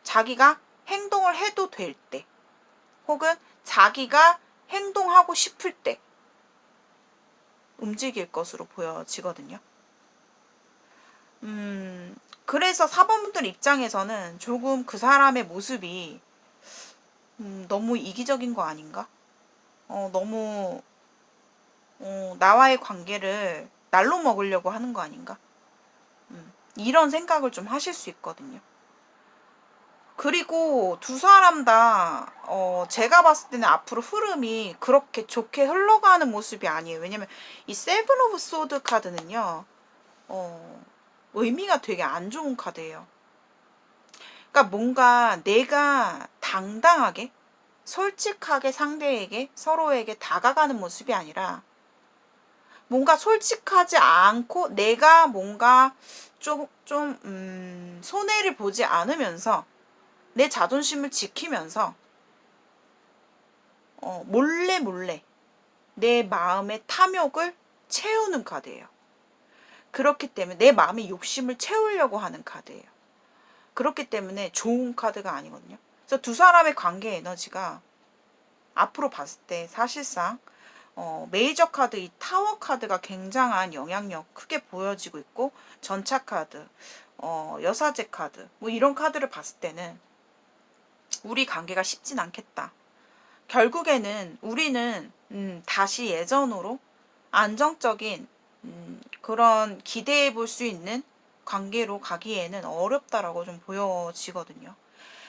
자기가 행동을 해도 될 때 혹은 자기가 행동하고 싶을 때 움직일 것으로 보여지거든요. 그래서 4번분들 입장에서는 조금 그 사람의 모습이 너무 이기적인 거 아닌가? 너무 나와의 관계를 날로 먹으려고 하는 거 아닌가? 이런 생각을 좀 하실 수 있거든요. 그리고 두 사람 다 제가 봤을 때는 앞으로 흐름이 그렇게 좋게 흘러가는 모습이 아니에요. 왜냐면 이 세븐 오브 소드 카드는요. 의미가 되게 안 좋은 카드예요. 그러니까 뭔가 내가 당당하게 솔직하게 상대에게 서로에게 다가가는 모습이 아니라 뭔가 솔직하지 않고 내가 뭔가 좀 손해를 보지 않으면서 내 자존심을 지키면서 몰래 내 마음의 탐욕을 채우는 카드예요. 그렇기 때문에 내 마음의 욕심을 채우려고 하는 카드예요. 그렇기 때문에 좋은 카드가 아니거든요. 그래서 두 사람의 관계 에너지가 앞으로 봤을 때 사실상 메이저 카드 이 타워 카드가 굉장한 영향력 크게 보여지고 있고, 전차 카드, 여사제 카드, 뭐 이런 카드를 봤을 때는 우리 관계가 쉽진 않겠다. 결국에는 우리는 다시 예전으로 안정적인 그런 기대해 볼 수 있는 관계로 가기에는 어렵다라고 좀 보여지거든요.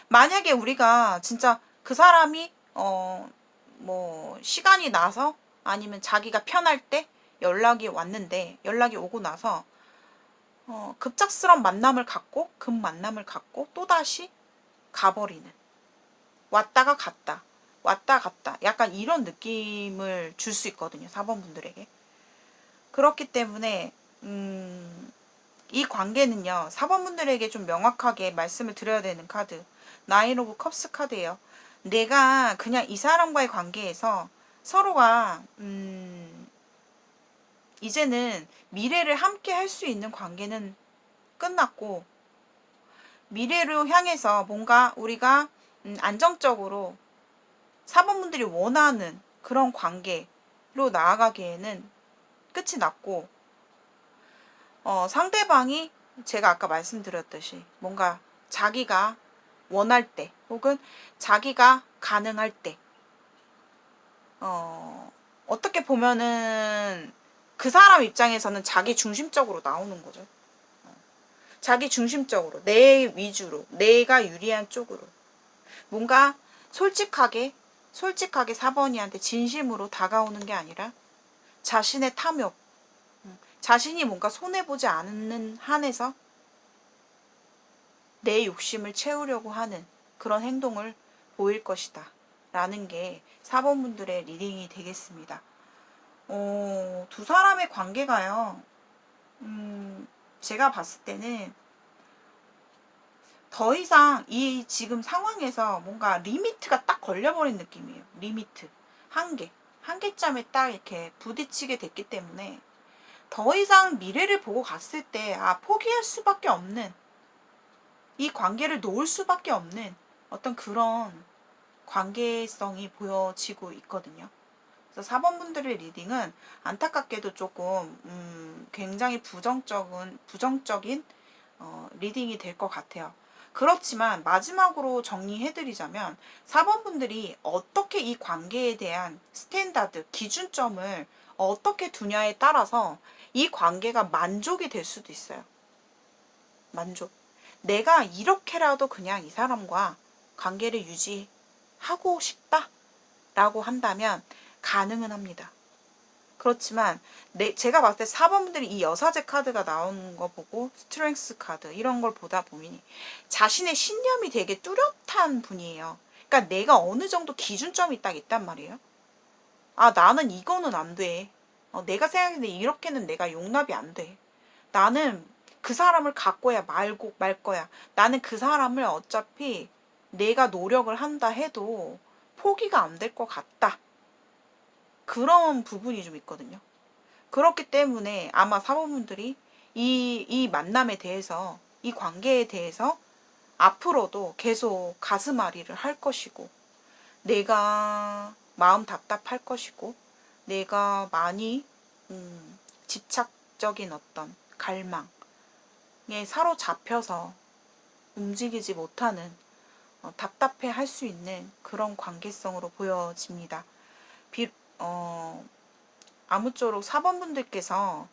만약에 우리가 진짜 그 사람이 뭐 시간이 나서 아니면 자기가 편할 때 연락이 왔는데, 연락이 오고 나서 급작스런 만남을 갖고 급 만남을 갖고 또다시 가버리는, 왔다가 갔다 왔다 갔다 약간 이런 느낌을 줄 수 있거든요, 4번 분들에게. 그렇기 때문에 이 관계는요, 4번 분들에게 좀 명확하게 말씀을 드려야 되는 카드, 나인 오브 컵스 카드예요. 내가 그냥 이 사람과의 관계에서 서로가 이제는 미래를 함께 할 수 있는 관계는 끝났고, 미래로 향해서 뭔가 우리가 안정적으로 4번 분들이 원하는 그런 관계로 나아가기에는 끝이 났고, 상대방이 제가 아까 말씀드렸듯이 뭔가 자기가 원할 때 혹은 자기가 가능할 때, 어떻게 보면은 그 사람 입장에서는 자기 중심적으로 나오는 거죠. 자기 중심적으로, 내 위주로, 내가 유리한 쪽으로 뭔가 솔직하게 4번이한테 진심으로 다가오는 게 아니라 자신의 탐욕, 자신이 뭔가 손해보지 않는 한에서 내 욕심을 채우려고 하는 그런 행동을 보일 것이다 라는 게 4번 분들의 리딩이 되겠습니다. 두 사람의 관계가요, 제가 봤을 때는 더 이상 이 지금 상황에서 뭔가 리미트가 딱 걸려버린 느낌이에요. 리미트. 한계점에 딱 이렇게 부딪히게 됐기 때문에 더 이상 미래를 보고 갔을 때, 포기할 수밖에 없는, 이 관계를 놓을 수밖에 없는 어떤 그런 관계성이 보여지고 있거든요. 그래서 4번 분들의 리딩은 안타깝게도 조금 굉장히 부정적인 리딩이 될 것 같아요. 그렇지만 마지막으로 정리해드리자면 4번 분들이 어떻게 이 관계에 대한 스탠다드, 기준점을 어떻게 두냐에 따라서 이 관계가 만족이 될 수도 있어요. 만족. 내가 이렇게라도 그냥 이 사람과 관계를 유지하고 싶다 라고 한다면 가능은 합니다. 그렇지만 제가 봤을 때 4번 분들이 이 여사제 카드가 나오는 거 보고 스트렝스 카드 이런 걸 보다 보니 자신의 신념이 되게 뚜렷한 분이에요. 그러니까 내가 어느 정도 기준점이 딱 있단 말이에요. 나는 이거는 안 돼. 내가 생각했는데 이렇게는 내가 용납이 안 돼. 나는 그 사람을 갖고야 말 거야. 나는 그 사람을 어차피 내가 노력을 한다 해도 포기가 안 될 것 같다. 그런 부분이 좀 있거든요. 그렇기 때문에 아마 사모분들이 이 만남에 대해서, 이 관계에 대해서 앞으로도 계속 가슴앓이를 할 것이고, 내가 마음 답답할 것이고, 내가 많이 집착적인 어떤 갈망에 사로잡혀서 움직이지 못하는, 답답해 할 수 있는 그런 관계성으로 보여집니다. 아무쪼록 4번 분들께서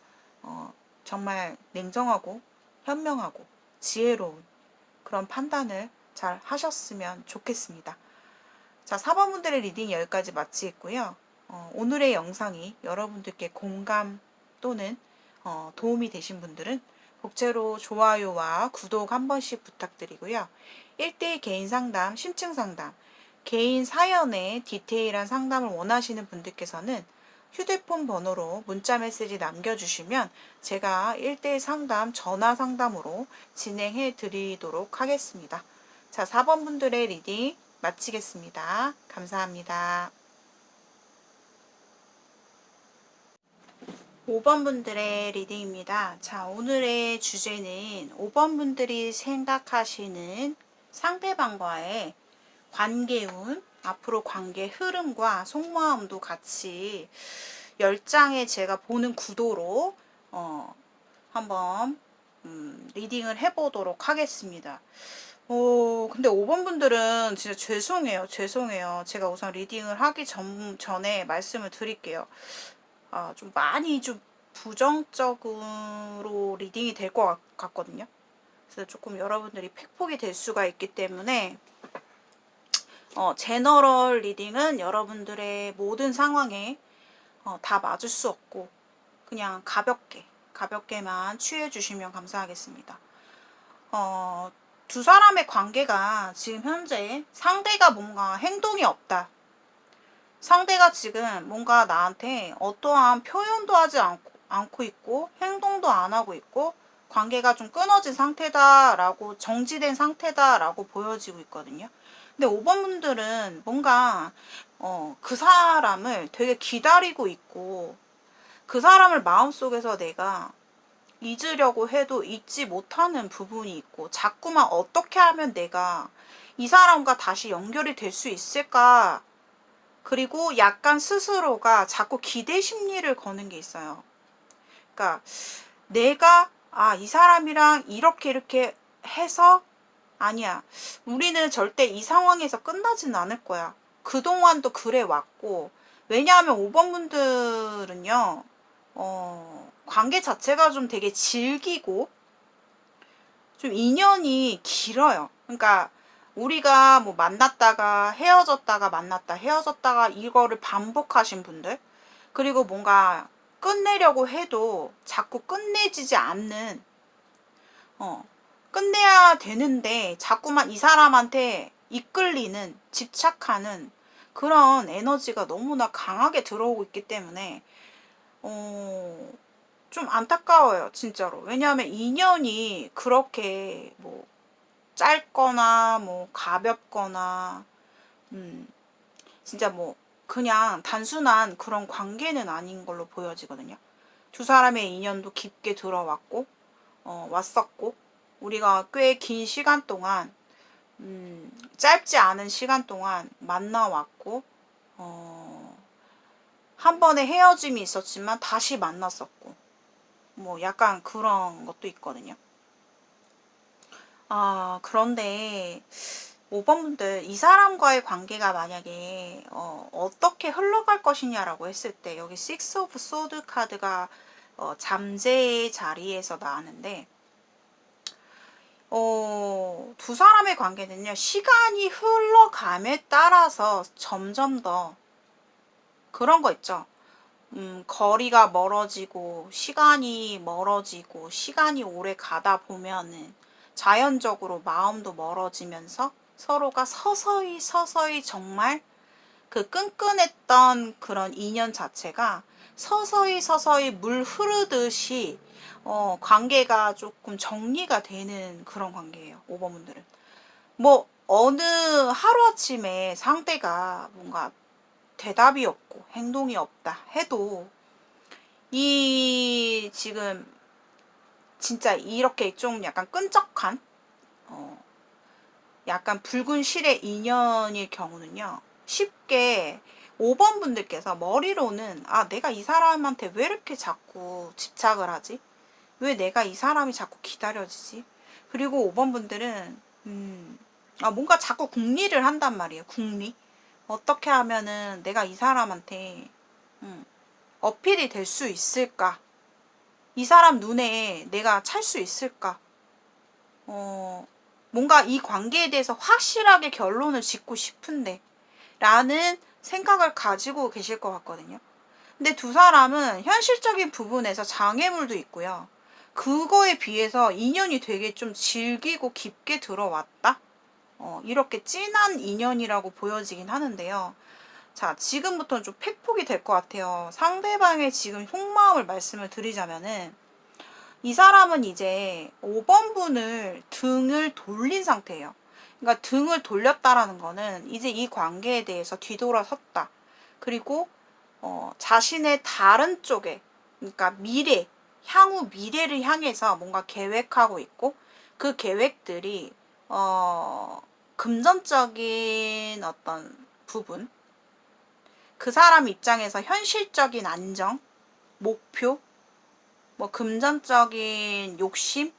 정말 냉정하고 현명하고 지혜로운 그런 판단을 잘 하셨으면 좋겠습니다. 자, 4번 분들의 리딩 여기까지 마치겠고요. 오늘의 영상이 여러분들께 공감 또는 도움이 되신 분들은 복제로 좋아요와 구독 한 번씩 부탁드리고요. 1대1 개인 상담, 심층 상담, 개인 사연의 디테일한 상담을 원하시는 분들께서는 휴대폰 번호로 문자 메시지 남겨주시면 제가 1대1 상담, 전화 상담으로 진행해 드리도록 하겠습니다. 자, 4번 분들의 리딩 마치겠습니다. 감사합니다. 5번 분들의 리딩입니다. 자, 오늘의 주제는 5번 분들이 생각하시는 상대방과의 관계운, 앞으로 관계 흐름과 속마음도 같이 10장의 제가 보는 구도로 한번 리딩을 해보도록 하겠습니다. 근데 5번 분들은 진짜 죄송해요. 제가 우선 리딩을 하기 전에 말씀을 드릴게요. 좀 많이 좀 부정적으로 리딩이 될 것 같거든요. 그래서 조금 여러분들이 팩폭이 될 수가 있기 때문에 제너럴 리딩은 여러분들의 모든 상황에 다 맞을 수 없고 그냥 가볍게만 취해 주시면 감사하겠습니다. 두 사람의 관계가 지금 현재 상대가 뭔가 행동이 없다. 상대가 지금 뭔가 나한테 어떠한 표현도 하지 않고 있고 행동도 안 하고 있고 관계가 좀 끊어진 상태다라고 정지된 상태다라고 보여지고 있거든요. 근데 5번 분들은 뭔가 그 사람을 되게 기다리고 있고 그 사람을 마음속에서 내가 잊으려고 해도 잊지 못하는 부분이 있고 자꾸만 어떻게 하면 내가 이 사람과 다시 연결이 될 수 있을까, 그리고 약간 스스로가 자꾸 기대 심리를 거는 게 있어요. 그러니까 내가 이 사람이랑 이렇게 해서 아니야, 우리는 절대 이 상황에서 끝나지는 않을 거야. 그동안도 그래 왔고, 왜냐하면 5번 분들은요 관계 자체가 좀 되게 질기고 좀 인연이 길어요. 그러니까 우리가 뭐 만났다가 헤어졌다가 만났다 헤어졌다가 이거를 반복하신 분들, 그리고 뭔가 끝내려고 해도 자꾸 끝내지지 않는, 끝내야 되는데 자꾸만 이 사람한테 이끌리는, 집착하는 그런 에너지가 너무나 강하게 들어오고 있기 때문에 좀 안타까워요, 진짜로. 왜냐하면 인연이 그렇게 뭐 짧거나 뭐 가볍거나 진짜 뭐 그냥 단순한 그런 관계는 아닌 걸로 보여지거든요. 두 사람의 인연도 깊게 들어왔고 왔었고 우리가 꽤 긴 시간 동안 짧지 않은 시간 동안 만나왔고 한 번의 헤어짐이 있었지만 다시 만났었고 뭐 약간 그런 것도 있거든요. 그런데 5번 분들, 이 사람과의 관계가 만약에 어떻게 흘러갈 것이냐라고 했을 때 여기 6 오브 소드 카드가 잠재의 자리에서 나왔는데 두 사람의 관계는요, 시간이 흘러감에 따라서 점점 더 그런 거 있죠. 거리가 멀어지고 시간이 멀어지고 시간이 오래 가다 보면은 자연적으로 마음도 멀어지면서 서로가 서서히 정말 그 끈끈했던 그런 인연 자체가 서서히 물 흐르듯이 관계가 조금 정리가 되는 그런 관계예요. 5번 분들은. 뭐 어느 하루아침에 상대가 뭔가 대답이 없고 행동이 없다 해도 이 지금 진짜 이렇게 좀 약간 끈적한 약간 붉은 실의 인연일 경우는요, 쉽게 5번 분들께서 머리로는 내가 이 사람한테 왜 이렇게 자꾸 집착을 하지? 왜 내가 이 사람이 자꾸 기다려지지? 그리고 5번 분들은 뭔가 자꾸 궁리를 한단 말이에요. 궁리. 어떻게 하면은 내가 이 사람한테 어필이 될 수 있을까? 이 사람 눈에 내가 찰 수 있을까? 뭔가 이 관계에 대해서 확실하게 결론을 짓고 싶은데 라는 생각을 가지고 계실 것 같거든요. 근데 두 사람은 현실적인 부분에서 장애물도 있고요. 그거에 비해서 인연이 되게 좀 질기고 깊게 들어왔다? 이렇게 진한 인연이라고 보여지긴 하는데요. 자, 지금부터는 좀 팩폭이 될 것 같아요. 상대방의 지금 속마음을 말씀을 드리자면은 이 사람은 이제 5번 분을 등을 돌린 상태예요. 그러니까 등을 돌렸다라는 거는 이제 이 관계에 대해서 뒤돌아섰다. 그리고 자신의 다른 쪽에, 그러니까 향후 미래를 향해서 뭔가 계획하고 있고 그 계획들이 금전적인 어떤 부분, 그 사람 입장에서 현실적인 안정, 목표, 뭐 금전적인 욕심,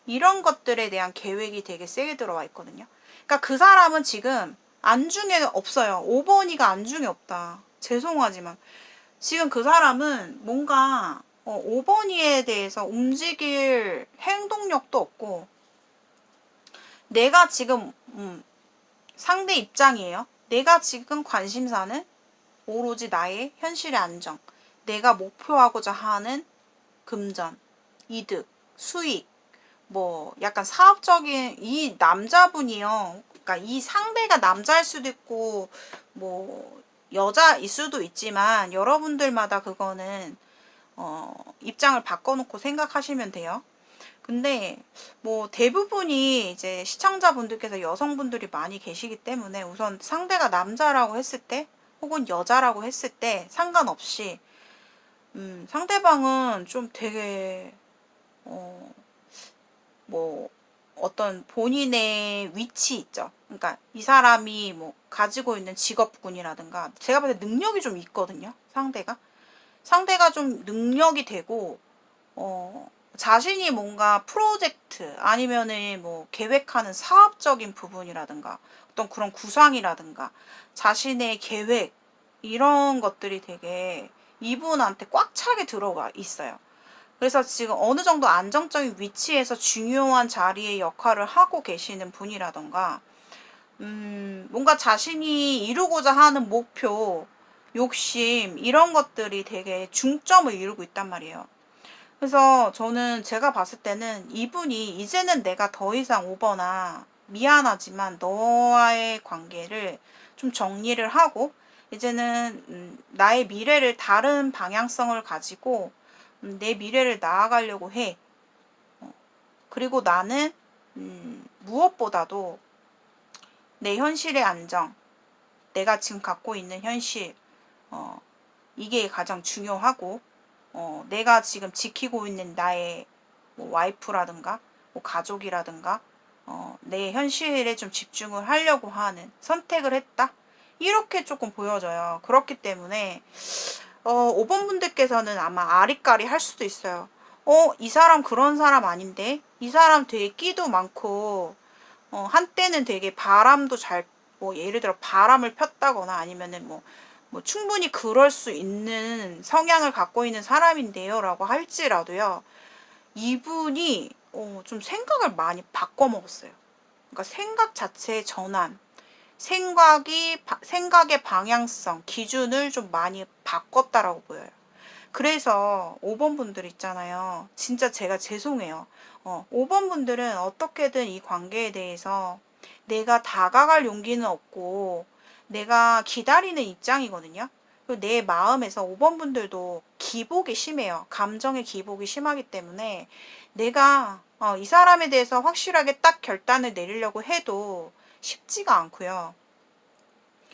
이런 것들에 대한 계획이 되게 세게 들어와 있거든요. 그러니까 그 사람은 지금 안중에 없어요. 5번이가 안중에 없다. 죄송하지만 지금 그 사람은 뭔가 5번이에 대해서 움직일 행동력도 없고, 내가 지금 상대 입장이에요. 내가 지금 관심사는 오로지 나의 현실의 안정, 내가 목표하고자 하는 금전, 이득, 수익, 뭐 약간 사업적인 이 남자분이요. 그러니까 이 상대가 남자일 수도 있고 뭐 여자일 수도 있지만, 여러분들마다 그거는 입장을 바꿔놓고 생각하시면 돼요. 근데 뭐 대부분이 이제 시청자분들께서 여성분들이 많이 계시기 때문에, 우선 상대가 남자라고 했을 때 혹은 여자라고 했을 때 상관없이 상대방은 좀 되게 뭐 어떤 본인의 위치 있죠. 그러니까 이 사람이 뭐 가지고 있는 직업군이라든가, 제가 봤을 때 능력이 좀 있거든요. 상대가 좀 능력이 되고 자신이 뭔가 프로젝트 아니면은 뭐 계획하는 사업적인 부분이라든가 어떤 그런 구상이라든가 자신의 계획, 이런 것들이 되게 이분한테 꽉 차게 들어가 있어요. 그래서 지금 어느 정도 안정적인 위치에서 중요한 자리의 역할을 하고 계시는 분이라던가, 뭔가 자신이 이루고자 하는 목표, 욕심, 이런 것들이 되게 중점을 이루고 있단 말이에요. 그래서 저는 제가 봤을 때는 이분이 이제는 내가 더 이상 오거나 미안하지만 너와의 관계를 좀 정리를 하고, 이제는 나의 미래를 다른 방향성을 가지고 내 미래를 나아가려고 해. 그리고 나는 무엇보다도 내 현실의 안정, 내가 지금 갖고 있는 현실, 이게 가장 중요하고, 내가 지금 지키고 있는 나의 뭐 와이프라든가 뭐 가족이라든가 내 현실에 좀 집중을 하려고 하는 선택을 했다, 이렇게 조금 보여져요. 그렇기 때문에 5번 분들께서는 아마 아리까리 할 수도 있어요. 이 사람 그런 사람 아닌데? 이 사람 되게 끼도 많고, 한때는 되게 바람도 잘, 뭐, 예를 들어 바람을 폈다거나 아니면은 뭐 충분히 그럴 수 있는 성향을 갖고 있는 사람인데요. 라고 할지라도요. 이분이, 좀 생각을 많이 바꿔먹었어요. 그러니까 생각 자체의 전환, 생각의 방향성, 기준을 좀 많이 바꿨다라고 보여요. 그래서 5번 분들 있잖아요. 진짜 제가 죄송해요. 5번 분들은 어떻게든 이 관계에 대해서 내가 다가갈 용기는 없고 내가 기다리는 입장이거든요. 그리고 내 마음에서 5번 분들도 기복이 심해요. 감정의 기복이 심하기 때문에 내가 이 사람에 대해서 확실하게 딱 결단을 내리려고 해도 쉽지가 않고요.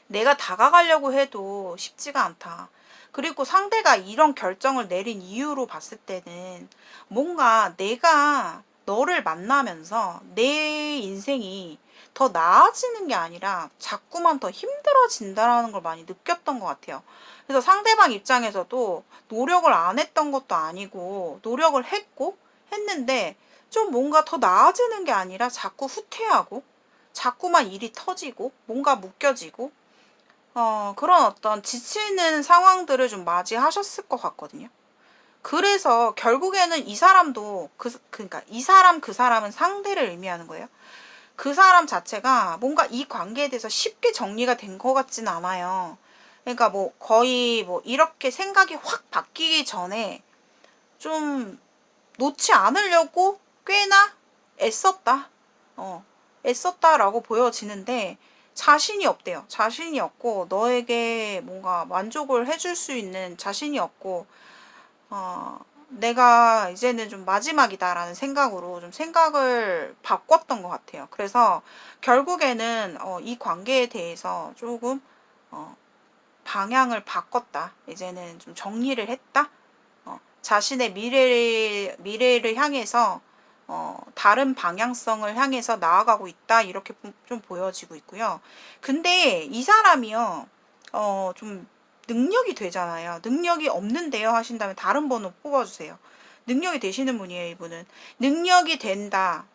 내가 다가가려고 해도 쉽지가 않다. 그리고 상대가 이런 결정을 내린 이유로 봤을 때는 뭔가 내가 너를 만나면서 내 인생이 더 나아지는 게 아니라 자꾸만 더 힘들어진다라는 걸 많이 느꼈던 것 같아요. 그래서 상대방 입장에서도 노력을 안 했던 것도 아니고 노력을 했는데 좀 뭔가 더 나아지는 게 아니라 자꾸 후퇴하고 자꾸만 일이 터지고 뭔가 묶여지고 그런 어떤 지치는 상황들을 좀 맞이하셨을 것 같거든요. 그래서 결국에는 이 사람도 그러니까 이 사람 그 사람은 상대를 의미하는 거예요. 그 사람 자체가 뭔가 이 관계에 대해서 쉽게 정리가 된 것 같진 않아요. 그러니까 뭐 거의 뭐 이렇게 생각이 확 바뀌기 전에 좀 놓지 않으려고 꽤나 애썼다. 애썼다라고 보여지는데 자신이 없대요. 자신이 없고 너에게 뭔가 만족을 해줄 수 있는 자신이 없고 내가 이제는 좀 마지막이다라는 생각으로 좀 생각을 바꿨던 것 같아요. 그래서 결국에는 이 관계에 대해서 조금 방향을 바꿨다. 이제는 좀 정리를 했다. 자신의 미래를 향해서 다른 방향성을 향해서 나아가고 있다 이렇게 좀 보여지고 있고요. 근데 이 사람이요, 좀 능력이 되잖아요. 능력이 없는데요 하신다면 다른 번호 뽑아주세요. 능력이 되시는 분이에요, 이분은. 능력이 된다.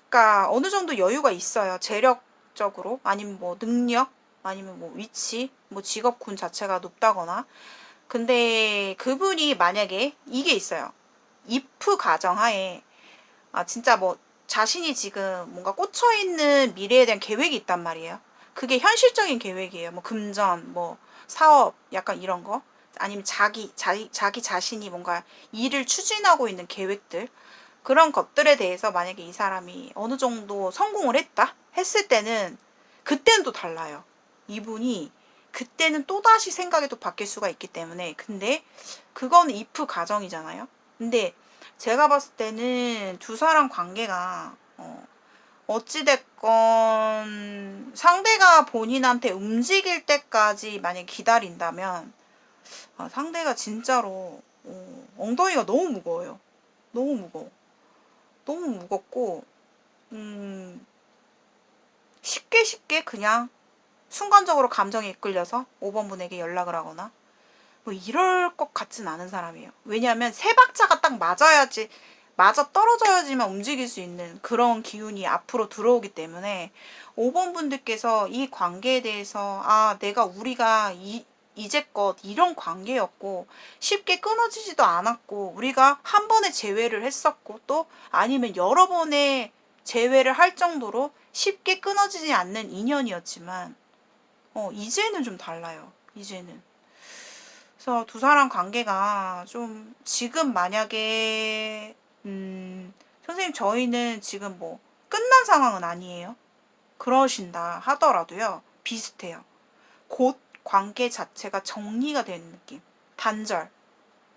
그러니까 어느 정도 여유가 있어요. 재력적으로 아니면 뭐 능력 아니면 뭐 위치, 뭐 직업군 자체가 높다거나. 근데 그분이 만약에 이게 있어요. if 가정하에 진짜 뭐 자신이 지금 뭔가 꽂혀 있는 미래에 대한 계획이 있단 말이에요. 그게 현실적인 계획이에요. 뭐 금전, 뭐 사업, 약간 이런 거. 아니면 자기 자신이 뭔가 일을 추진하고 있는 계획들. 그런 것들에 대해서 만약에 이 사람이 어느 정도 성공을 했다? 했을 때는, 그때는 또 달라요. 이분이 그때는 또다시 생각이 또 바뀔 수가 있기 때문에. 근데 그건 if 가정이잖아요. 근데 제가 봤을 때는 두 사람 관계가 어찌됐건 상대가 본인한테 움직일 때까지 만약에 기다린다면 상대가 진짜로 엉덩이가 너무 무거워요. 너무 무거워. 너무 무겁고 쉽게 그냥 순간적으로 감정에 이끌려서 5번 분에게 연락을 하거나 뭐 이럴 것 같진 않은 사람이에요. 왜냐하면 세 박자가 딱 맞아야지, 맞아 떨어져야지만 움직일 수 있는 그런 기운이 앞으로 들어오기 때문에 5번 분들께서 이 관계에 대해서 우리가 이제껏 이런 관계였고 쉽게 끊어지지도 않았고 우리가 한 번의 재회를 했었고 또 아니면 여러 번의 재회를 할 정도로 쉽게 끊어지지 않는 인연이었지만 이제는 좀 달라요. 이제는. 그래서 두 사람 관계가 좀 지금 만약에 선생님 저희는 지금 뭐 끝난 상황은 아니에요. 그러신다 하더라도요. 비슷해요. 곧 관계 자체가 정리가 되는 느낌.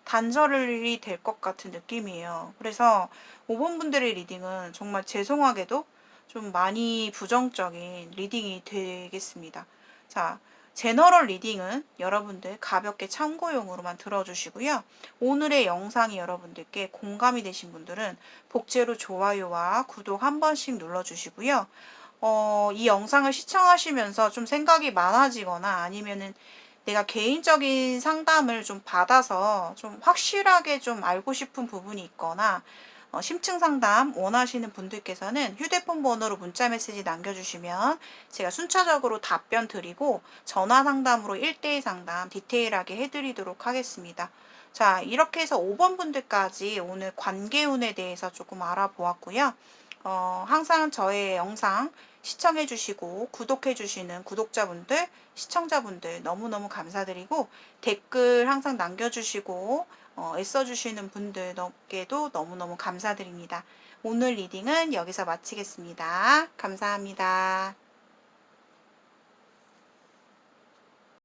단절이 될 것 같은 느낌이에요. 그래서 5번 분들의 리딩은 정말 죄송하게도 좀 많이 부정적인 리딩이 되겠습니다. 자, 제너럴 리딩은 여러분들 가볍게 참고용으로만 들어주시고요. 오늘의 영상이 여러분들께 공감이 되신 분들은 복제로 좋아요와 구독 한 번씩 눌러주시고요. 이 영상을 시청하시면서 좀 생각이 많아지거나 아니면은 내가 개인적인 상담을 좀 받아서 좀 확실하게 좀 알고 싶은 부분이 있거나 심층 상담 원하시는 분들께서는 휴대폰 번호로 문자 메시지 남겨주시면 제가 순차적으로 답변 드리고 전화 상담으로 1대1 상담 디테일하게 해드리도록 하겠습니다. 자, 이렇게 해서 5번 분들까지 오늘 관계운에 대해서 조금 알아보았고요. 항상 저의 영상 시청해주시고 구독해주시는 구독자분들, 시청자분들 너무너무 감사드리고 댓글 항상 남겨주시고 애써주시는 분들께도 너무너무 감사드립니다. 오늘 리딩은 여기서 마치겠습니다. 감사합니다.